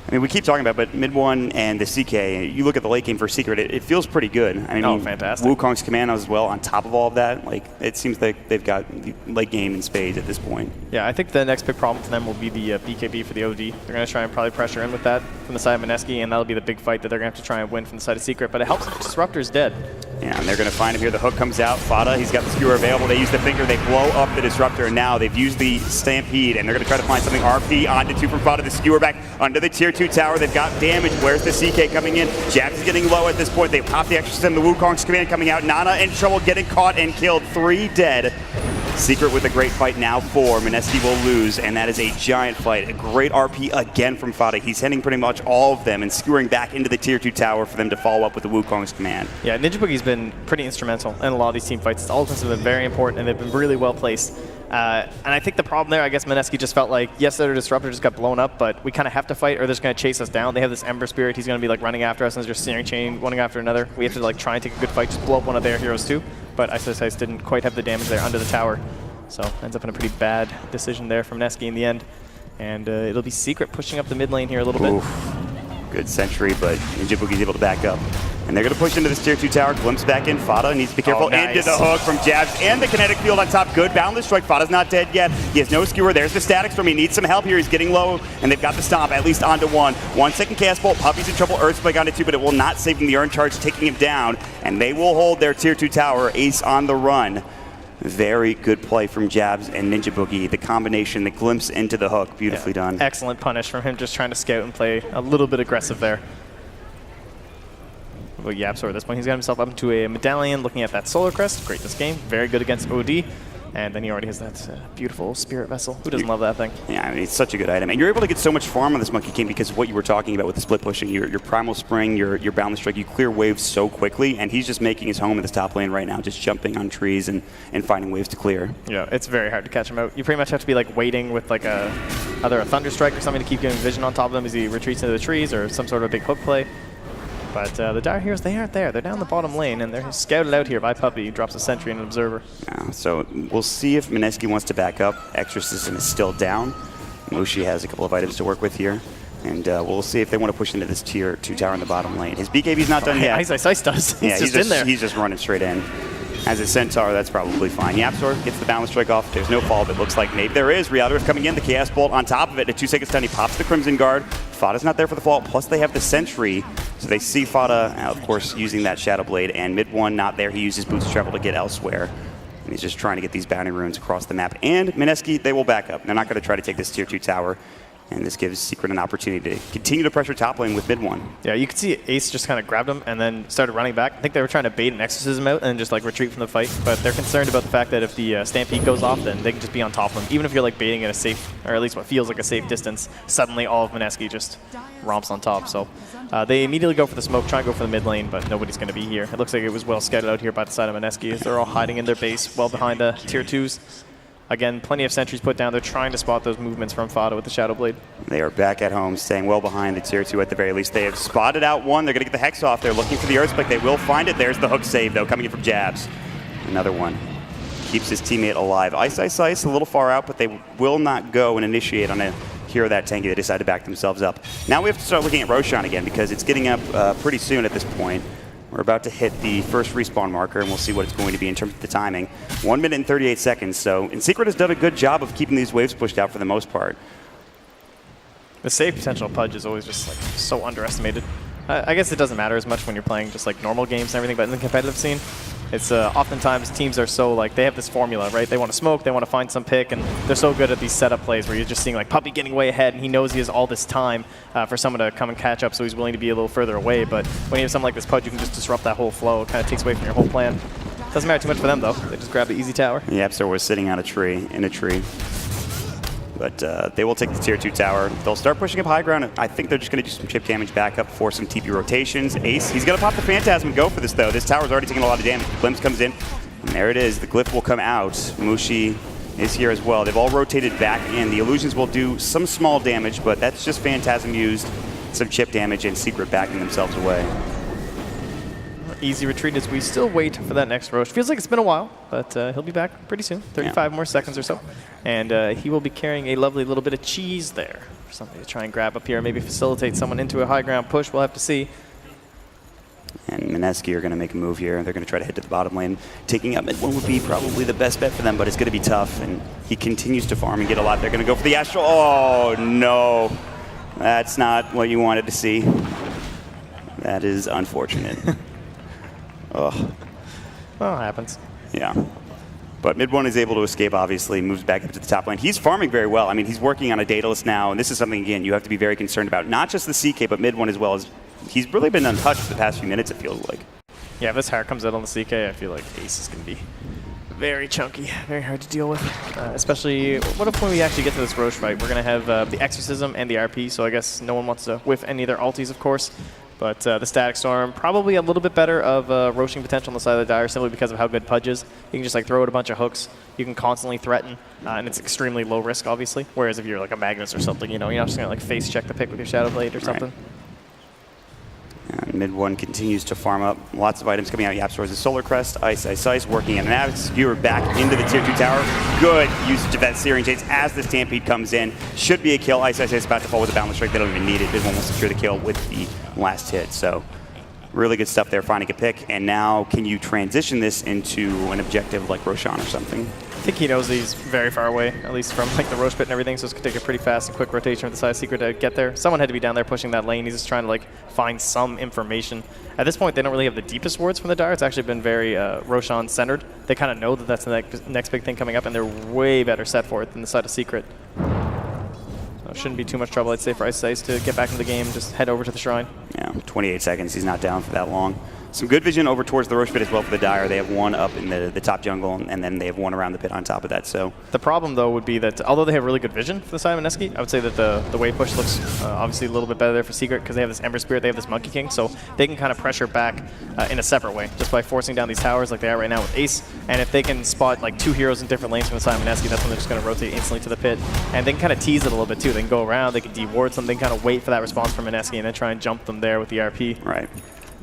I mean, we keep talking about, but mid one and the CK, you look at the late game for Secret, it feels pretty good. I mean, fantastic. Wukong's command as well on top of all of that. Like, it seems like they've got the late game in spades at this point. Yeah, I think the next big problem for them will be the BKB for the OD. They're going to try and probably pressure in with that from the side of Mineski, and that'll be the big fight that they're going to have to try and win from the side of Secret. But it helps if Disruptor's dead. Yeah, and they're going to find him here. The hook comes out. Fada, he's got the skewer available. They use the finger. They blow up the Disruptor, and now they've used the Stampede, and they're going to try to find something RP onto 2 from Fada. The skewer back under the tier 2 tower. They've got damage. Where's the CK coming in? Jabs is getting low at this point. They pop the extra stem. The Wukong's command coming out. Nana in trouble, getting caught and killed. 3 dead. Secret with a great fight now 4. Mineski will lose, and that is a giant fight. A great RP again from Fada. He's hitting pretty much all of them and skewering back into the tier 2 tower for them to follow up with the Wukong's command. Yeah, Ninja Boogie's been pretty instrumental in a lot of these team fights. All of them have been very important, and they've been really well placed. And I think the problem there, I guess Mineski just felt like, yes, their Disruptor just got blown up, but we kind of have to fight or they're just going to chase us down. They have this Ember Spirit. He's going to be like running after us, and there's just Searing Chain one after another. We have to like try and take a good fight, just blow up one of their heroes too. But Ice didn't quite have the damage there under the tower. So ends up in a pretty bad decision there from Mineski in the end. And it'll be Secret pushing up the mid lane here a little bit. Good sentry, but Ninja Boogie's able to back up. And they're going to push into this tier 2 tower. Glimpse back in. Fada needs to be careful. Nice. Into the hook from Jabs and the kinetic field on top. Good boundless strike. Fada's not dead yet. He has no skewer. There's the static storm. He needs some help here. He's getting low, and they've got the stomp at least onto 1. 1 second cast bolt. Puppy's in trouble. Earthquake onto 2, but it will not save him. The Urn Charge taking him down, and they will hold their tier 2 tower. Ace on the run. Very good play from Jabs and Ninja Boogie. The combination, the glimpse into the hook. Beautifully done. Excellent punish from him, just trying to scout and play a little bit aggressive there. But Yapsor at this point, he's got himself up into a medallion, looking at that Solar Crest. Great this game. Very good against OD. And then he already has that beautiful Spirit Vessel. Who doesn't love that thing? Yeah, I mean, it's such a good item. And you're able to get so much farm on this Monkey King because of what you were talking about with the split pushing. Your Primal Spring, your Boundless Strike, you clear waves so quickly, and he's just making his home in this top lane right now, just jumping on trees and finding waves to clear. Yeah, it's very hard to catch him out. You pretty much have to be like waiting with like either a Thunder Strike or something to keep giving vision on top of him as he retreats into the trees, or some sort of big hook play. But the Dire Heroes, they aren't there. They're down the bottom lane, and they're scouted out here by Puppy. He drops a sentry and an observer. Yeah, so we'll see if Mineski wants to back up. Exorcism is still down. Mushi has a couple of items to work with here. And we'll see if they want to push into this tier 2 tower in the bottom lane. His BKB's not done yet. Ice does. Yeah, he's just in there. He's just running straight in. As a Centaur, that's probably fine. Yapsor gets the balance strike off. There's no fall, but it looks like maybe there is. Reality Rift coming in, the Chaos Bolt on top of it. At 2 seconds down, he pops the Crimson Guard. Fada's not there for the fall, plus they have the Sentry. So they see Fada, of course, using that Shadow Blade, and mid 1 not there. He uses Boots of Travel to get elsewhere. And he's just trying to get these bounty runes across the map. And Mineski, they will back up. They're not going to try to take this tier 2 tower. And this gives Secret an opportunity to continue to pressure top lane with mid one. Yeah, you could see Ace just kind of grabbed him and then started running back. I think they were trying to bait an exorcism out and just like retreat from the fight, but they're concerned about the fact that if the Stampede goes off, then they can just be on top of him. Even if you're like baiting at a safe, or at least what feels like a safe distance, suddenly all of Mineski just romps on top. So they immediately go for the smoke, try and go for the mid lane, but nobody's going to be here. It looks like it was well scouted out here by the side of Mineski as they're all hiding in their base well behind the tier 2s. Again, plenty of sentries put down. They're trying to spot those movements from Fada with the Shadow Blade. They are back at home, staying well behind the tier 2 at the very least. They have spotted out one. They're going to get the Hex off. They're looking for the Earthspike. They will find it. There's the hook save, though, coming in from Jabs. Another one. Keeps his teammate alive. Ice, Ice, Ice, a little far out, but they will not go and initiate on a hero that tanky. They decide to back themselves up. Now we have to start looking at Roshan again because it's getting up pretty soon at this point. We're about to hit the first respawn marker, and we'll see what it's going to be in terms of the timing. 1 minute and 38 seconds, so Secret has done a good job of keeping these waves pushed out for the most part. The save potential of Pudge is always just like so underestimated. I guess it doesn't matter as much when you're playing just like normal games and everything, but in the competitive scene, it's oftentimes teams are so like, they have this formula, right? They want to smoke, they want to find some pick, and they're so good at these setup plays where you're just seeing like Puppy getting way ahead, and he knows he has all this time for someone to come and catch up, so he's willing to be a little further away. But when you have something like this Pudge, you can just disrupt that whole flow. It kind of takes away from your whole plan. Doesn't matter too much for them though. They just grab the easy tower. The Yapster was sitting on a tree, in a tree. But they will take the tier 2 tower. They'll start pushing up high ground. I think they're just going to do some chip damage back up for some TP rotations. Ace, he's going to pop the Phantasm and go for this, though. This tower's already taking a lot of damage. The Glimpse comes in, and there it is. The Glyph will come out. Mushi is here as well. They've all rotated back in. The Illusions will do some small damage, but that's just Phantasm used, some chip damage, and Secret backing themselves away. Easy retreat as we still wait for that next Roche. Feels like it's been a while, but he'll be back pretty soon. 35 more seconds or so. And he will be carrying a lovely little bit of cheese there for somebody to try and grab up here, maybe facilitate someone into a high ground push. We'll have to see. And Mineski are going to make a move here. They're going to try to hit to the bottom lane. Taking up mid one would be probably the best bet for them, but it's going to be tough. And he continues to farm and get a lot. They're going to go for the Astral. Oh, no. That's not what you wanted to see. That is unfortunate. Ugh. Well, it happens. Yeah. But mid one is able to escape, obviously, moves back up to the top lane. He's farming very well. I mean, he's working on a dataless now, and this is something, again, you have to be very concerned about. Not just the CK, but mid one as well. He's really been untouched for the past few minutes, it feels like. Yeah, if this hair comes out on the CK, I feel like Ace is going to be very chunky, very hard to deal with. Especially, what if when we actually get to this Roche fight, we're going to have the Exorcism and the RP, so I guess no one wants to whiff any of their ultis, of course. But the Static Storm, probably a little bit better of roaching potential on the side of the Dire simply because of how good Pudge is. You can just like throw out a bunch of hooks. You can constantly threaten, and it's extremely low risk, obviously. Whereas if you're like a Magnus or something, you know, you're not just going to like face check the pick with your Shadow Blade or something. And mid one continues to farm up. Lots of items coming out. Yapstores, the Solar Crest, Ice, Ice, Ice, working in and out. Skewer back into the tier 2 tower. Good usage of that Searing Chase as the Stampede comes in. Should be a kill. Ice, Ice, Ice about to fall with a Boundless Strike. They don't even need it. Mid one will secure the kill with the last hit. So really good stuff there, finding a pick. And now can you transition this into an objective like Roshan or something? I think he knows he's very far away, at least from like the Roche pit and everything, so it's going to take a pretty fast and quick rotation with the side Secret to get there. Someone had to be down there pushing that lane. He's just trying to like find some information. At this point, they don't really have the deepest wards from the Dire. It's actually been very Roshan-centered. They kind of know that that's the next big thing coming up, and they're way better set for it than the side of Secret. So it shouldn't be too much trouble, I'd say, for Ice Ice to get back into the game, just head over to the Shrine. Yeah, 28 seconds. He's not down for that long. Some good vision over towards the Roche pit as well for the Dire. They have one up in the top jungle, and then they have one around the pit on top of that. So the problem, though, would be that although they have really good vision for the side of Mineski, I would say that the wave push looks obviously a little bit better there for Secret because they have this Ember Spirit, they have this Monkey King, so they can kind of pressure back in a separate way just by forcing down these towers like they are right now with Ace. And if they can spot like 2 heroes in different lanes from the side of Mineski, that's when they're just going to rotate instantly to the pit. And they can kind of tease it a little bit too. They can go around, they can de-ward something, kind of wait for that response from Mineski and then try and jump them there with the RP. Right.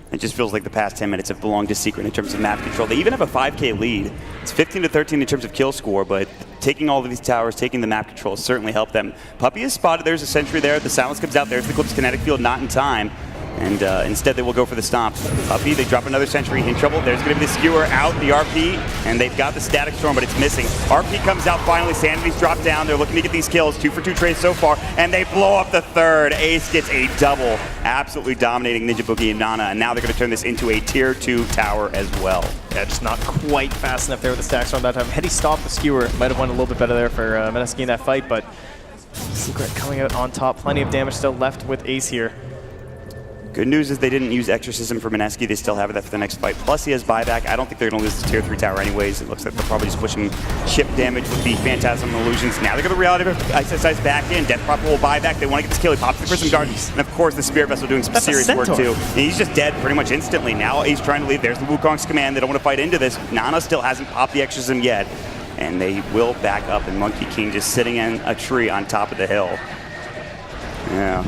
It just feels like the past 10 minutes have belonged to Secret in terms of map control. They even have a 5K lead. It's 15-13 in terms of kill score, but taking all of these towers, taking the map control certainly helped them. Puppy is spotted. There's a sentry there. The silence comes out. There's the Eclipse kinetic field, not in time. And instead, they will go for the stomp. Puppy, they drop another sentry in trouble. There's going to be the skewer out, the RP, and they've got the Static Storm, but it's missing. RP comes out finally. Sanity's dropped down. They're looking to get these kills. 2 for 2 trades so far, and they blow up the third. Ace gets a double, absolutely dominating Ninja Boogie and Nana, and now they're going to turn this into a tier 2 tower as well. Yeah, just not quite fast enough there with the Static Storm that time. Had he stopped the skewer, might have went a little bit better there for Mineski in that fight, but Secret coming out on top. Plenty of damage still left with Ace here. Good news is they didn't use Exorcism for Mineski. They still have that for the next fight. Plus, he has buyback. I don't think they're going to lose the Tier 3 tower anyways. It looks like they're probably just pushing chip damage with the Phantasm Illusions. Now they're going to reality exercise back in. Death Prop will buy back. They want to get this kill. He pops the Prism Guard. And of course, the Spirit Vessel doing some serious work too. And he's just dead pretty much instantly. Now Ace trying to leave. There's the Wukong's command. They don't want to fight into this. Nana still hasn't popped the Exorcism yet. And they will back up. And Monkey King just sitting in a tree on top of the hill. Yeah.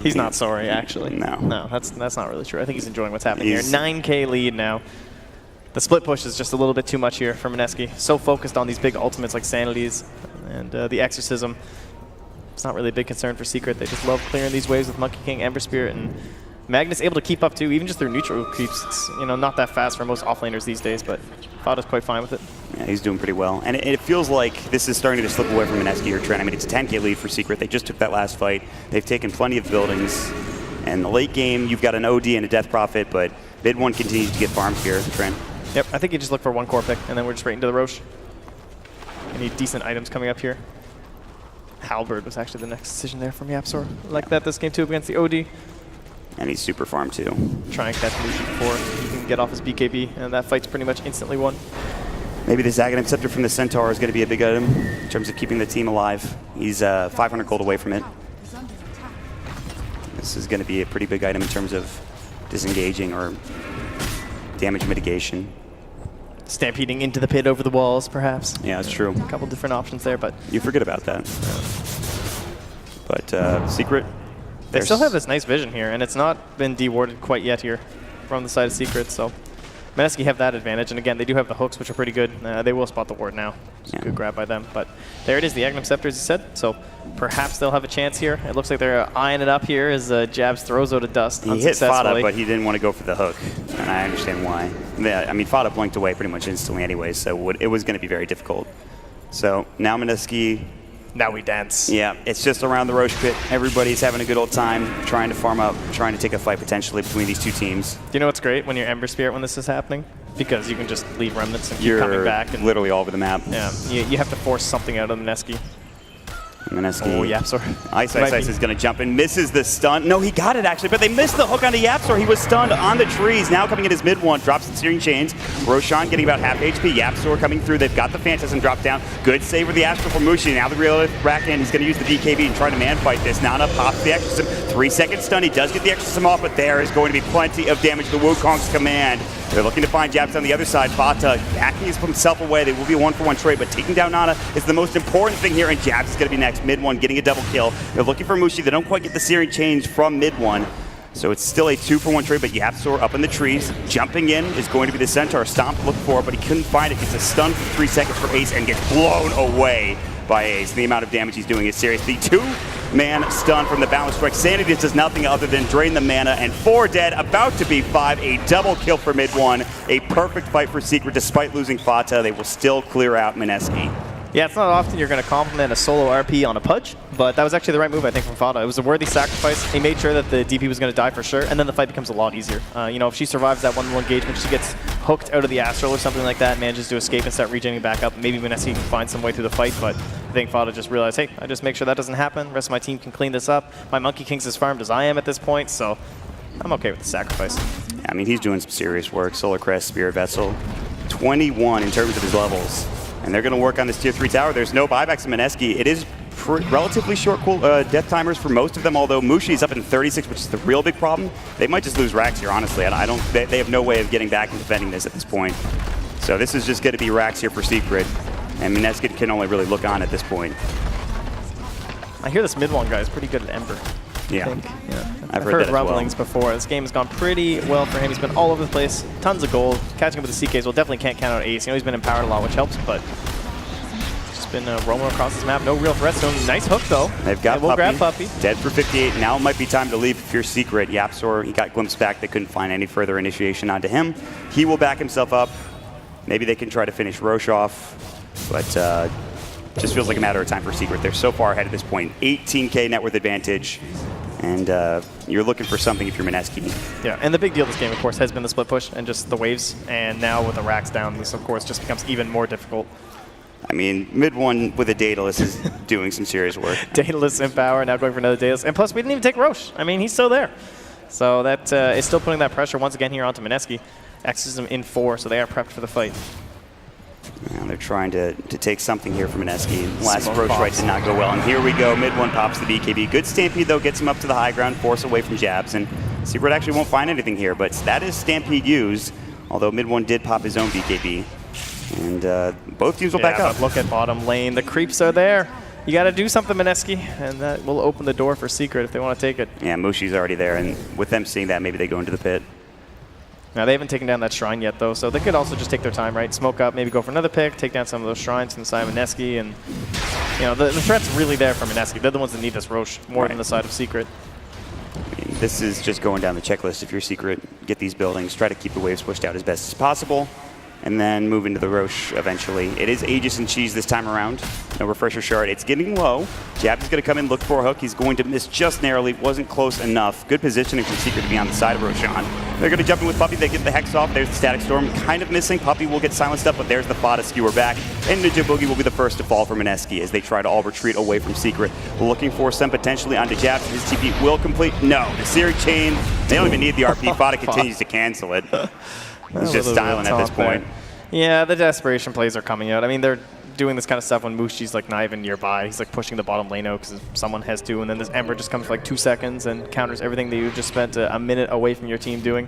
He's not sorry, actually. No, that's not really true. I think he's enjoying what's happening here. 9K lead now. The split push is just a little bit too much here for Mineski. So focused on these big ultimates like Sanity's and the Exorcism. It's not really a big concern for Secret. They just love clearing these waves with Monkey King, Ember Spirit, and Magnus able to keep up too, even just through neutral creeps. It's not that fast for most offlaners these days, but Fada's quite fine with it. Yeah, he's doing pretty well. And it feels like this is starting to slip away from Mineski or Trent. I mean, it's a 10K lead for Secret. They just took that last fight. They've taken plenty of buildings. And the late game, you've got an OD and a Death Prophet, but mid one continues to get farmed here, Trent. Yep, I think you just look for one core pick, and then we're just right into the Roche. Any decent items coming up here. Halberd was actually the next decision there from Yapsor. Like that this game too against the OD. And he's super farmed too. Try and catch Lucian before he can get off his BKB, and that fight's pretty much instantly won. Maybe the Aghanim Scepter from the Centaur is going to be a big item in terms of keeping the team alive. He's 500 gold away from it. This is going to be a pretty big item in terms of disengaging or damage mitigation. Stampeding into the pit over the walls, perhaps. Yeah, that's true. A couple different options there, but you forget about that. But Secret, they still have this nice vision here, and it's not been dewarded quite yet here from the side of Secret, so Mineski have that advantage, and again, they do have the hooks, which are pretty good. They will spot the ward now. It's a good grab by them, but there it is, the Aghanim Scepter, as you said, so perhaps they'll have a chance here. It looks like they're eyeing it up here as Jabs throws out a dust He hit Fada, but he didn't want to go for the hook, and I understand why. I mean, Fada blinked away pretty much instantly anyway, so it was going to be very difficult. So now Mineski... Now we dance. Yeah, it's just around the Roche pit. Everybody's having a good old time, trying to farm up, trying to take a fight potentially between these two teams. Do you know what's great when you're Ember Spirit when this is happening? Because you can just leave remnants and keep coming back. And literally all over the map. Yeah, you have to force something out of Mineski. Mineski. Oh, Yapsor. Ice is going to jump in, misses the stun. No, he got it actually, but they missed the hook onto Yapsor. He was stunned on the trees. Now coming in his mid one, drops the Searing Chains. Roshan getting about half HP. Yapsor coming through. They've got the Phantasm drop down. Good save with the Astral for Mushi. Now the real rack in. He's going to use the DKB and try to man fight this. Nana pops the Exorcism. 3-second stun. He does get the Exorcism off, but there is going to be plenty of damage to Wukong's command. They're looking to find Jabs on the other side. Bata backing himself away. They will be a 1-for-1 trade, but taking down Nana is the most important thing here, and Jabs is going to be next. Mid one, getting a double kill. They're looking for Mushi. They don't quite get the Searing Chains from mid one. So it's still a 2-for-1 trade, but Yapsor up in the trees. Jumping in is going to be the Centaur. Stomp, look for it, but he couldn't find it. Gets a stun for 3 seconds for Ace and gets blown away by Ace. The amount of damage he's doing is serious. The 2-man stun from the Balance Strike. Sanity does nothing other than drain the mana, and 4 dead, about to be 5. A double kill for mid one. A perfect fight for Secret. Despite losing Fata, they will still clear out Mineski. Yeah, it's not often you're going to compliment a solo RP on a Pudge, but that was actually the right move, I think, from Fada. It was a worthy sacrifice. He made sure that the DP was going to die for sure, and then the fight becomes a lot easier. If she survives that 1-1 engagement, she gets hooked out of the Astral or something like that, manages to escape and start regenerating back up. Maybe Mineski can find some way through the fight, but I think Fada just realized, hey, I just make sure that doesn't happen. The rest of my team can clean this up. My Monkey King's as farmed as I am at this point, so I'm okay with the sacrifice. Yeah, I mean, he's doing some serious work. Solar Crest, Spirit Vessel, 21 in terms of his levels. And they're going to work on this Tier 3 tower. There's no buybacks in Mineski. It is relatively short death timers for most of them, although Mushi's up in 36, which is the real big problem. They might just lose racks here, honestly. They have no way of getting back and defending this at this point. So this is just going to be racks here for Secret. And Mineski can only really look on at this point. I hear this mid-one guy is pretty good at Ember. Yeah. I've heard rumblings before. This game has gone pretty well for him. He's been all over the place. Tons of gold. Catching up with the CKs. Well, definitely can't count out Ace. He's been empowered a lot, which helps, but just been roaming across this map. No real threats to him. Nice hook, though. They've got Puppy. We'll grab Puppy. Dead for 58. Now it might be time to leave if you're Secret. Yapsor, he got glimpsed back. They couldn't find any further initiation onto him. He will back himself up. Maybe they can try to finish Roche off, but just feels like a matter of time for Secret. They're so far ahead at this point. 18K net worth advantage. And you're looking for something if you're Mineski. Yeah, and the big deal this game, of course, has been the split push and just the waves. And now with the racks down, this, of course, just becomes even more difficult. I mean, mid one with a Daedalus is doing some serious work. Daedalus in power, now going for another Daedalus. And plus, we didn't even take Roche. I mean, he's still there. So that is still putting that pressure once again here onto Mineski. Exorcism in 4, so they are prepped for the fight. Yeah, they're trying to take something here from Mineski. Last approach right did not go well. And here we go. Mid one pops the BKB. Good Stampede, though, gets him up to the high ground, force away from jabs. And Secret actually won't find anything here, but that is Stampede used, although mid one did pop his own BKB. And both teams will back up. But look at bottom lane. The creeps are there. You got to do something, Mineski, and that will open the door for Secret if they want to take it. Yeah, Mushi's already there, and with them seeing that, maybe they go into the pit. Now, they haven't taken down that shrine yet, though, so they could also just take their time, right? Smoke up, maybe go for another pick, take down some of those shrines from the side of Mineski, and you know, the threat's really there for Mineski. They're the ones that need this Roche more than the side of Secret. I mean, this is just going down the checklist. If you're Secret, get these buildings, try to keep the waves pushed out as best as possible, and then move into the Roche eventually. It is Aegis and Cheese this time around. No refresher shard. It's getting low. Jab is going to come in, look for a hook. He's going to miss just narrowly. Wasn't close enough. Good positioning from Secret to be on the side of Roshan. They're going to jump in with Puppey. They get the Hex off. There's the Static Storm. Kind of missing. Puppey will get silenced up, but there's the Fada skewer back. And Ninja Boogie will be the first to fall for Mineski as they try to all retreat away from Secret. Looking for some potentially onto jabs. His TP will complete. No. The Searing Chain. They don't even need the RP. Fada continues to cancel it. He's just styling at this point. Yeah, the desperation plays are coming out. I mean, they're doing this kind of stuff when Mushi's like not even nearby. He's like pushing the bottom lane out because someone has to, and then this Ember just comes for like 2 seconds and counters everything that you just spent a minute away from your team doing.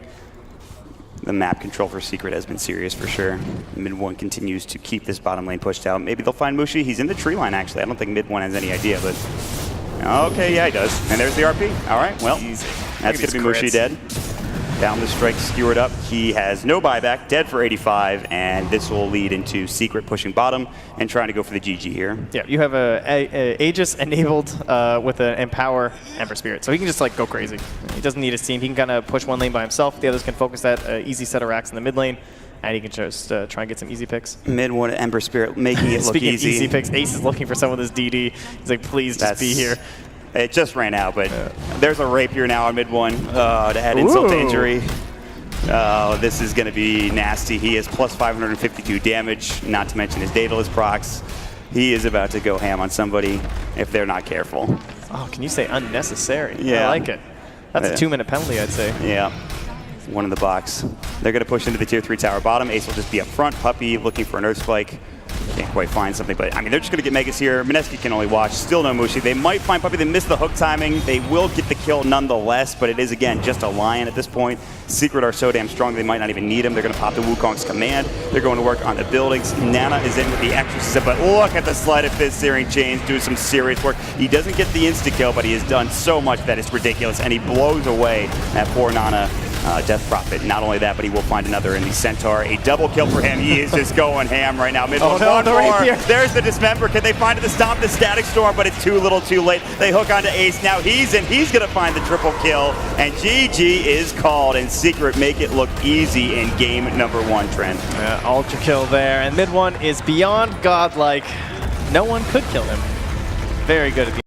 The map control for Secret has been serious for sure. Mid one continues to keep this bottom lane pushed out. Maybe they'll find Mushi. He's in the tree line, actually. I don't think mid one has any idea, but okay, yeah, he does. And there's the RP. All right, well, that's going to be Mushi dead. Down the strike, skewered up. He has no buyback, dead for 85, and this will lead into Secret pushing bottom and trying to go for the GG here. Yeah, you have a Aegis enabled with an Empower Ember Spirit, so he can just like go crazy. He doesn't need his team. He can kind of push one lane by himself. The others can focus that easy set of racks in the mid lane, and he can just try and get some easy picks. Mid one Ember Spirit, making it look Speaking easy. Of easy picks, Ace is looking for some of this DD. He's like, please just be here. It just ran out, but there's a rape here now on mid one to add insult to injury. Oh, this is going to be nasty. He has plus 552 damage, not to mention his Daedalus procs. He is about to go ham on somebody if they're not careful. Oh, can you say unnecessary? Yeah. I like it. That's a 2-minute penalty, I'd say. Yeah. One in the box. They're going to push into the tier 3 tower bottom. Ace will just be up front. Puppey looking for an Earth Spike. Can't quite find something, but I mean, they're just going to get Megas here. Mineski can only watch. Still no Mushi. They might find Puppey. They missed the hook timing. They will get the kill nonetheless, but it is, again, just a Lion at this point. Secret are so damn strong they might not even need him. They're going to pop the Wukong's command. They're going to work on the buildings. Nana is in with the Exorcism, but look at the Sleight of Fist Searing Chains doing some serious work. He doesn't get the insta-kill, but he has done so much that it's ridiculous, and he blows away that poor Nana Death Prophet. Not only that, but he will find another in the Centaur. A double kill for him. He is just going ham right now. Mid one, one more. There's the Dismember. Can they find it to stop the Static Storm? But it's too little too late. They hook onto Ace. Now he's in. He's going to find the triple kill. And GG is called. And Secret make it look easy in game number 1, Trent. Ultra kill there. And mid one is beyond godlike. No one could kill him. Very good at the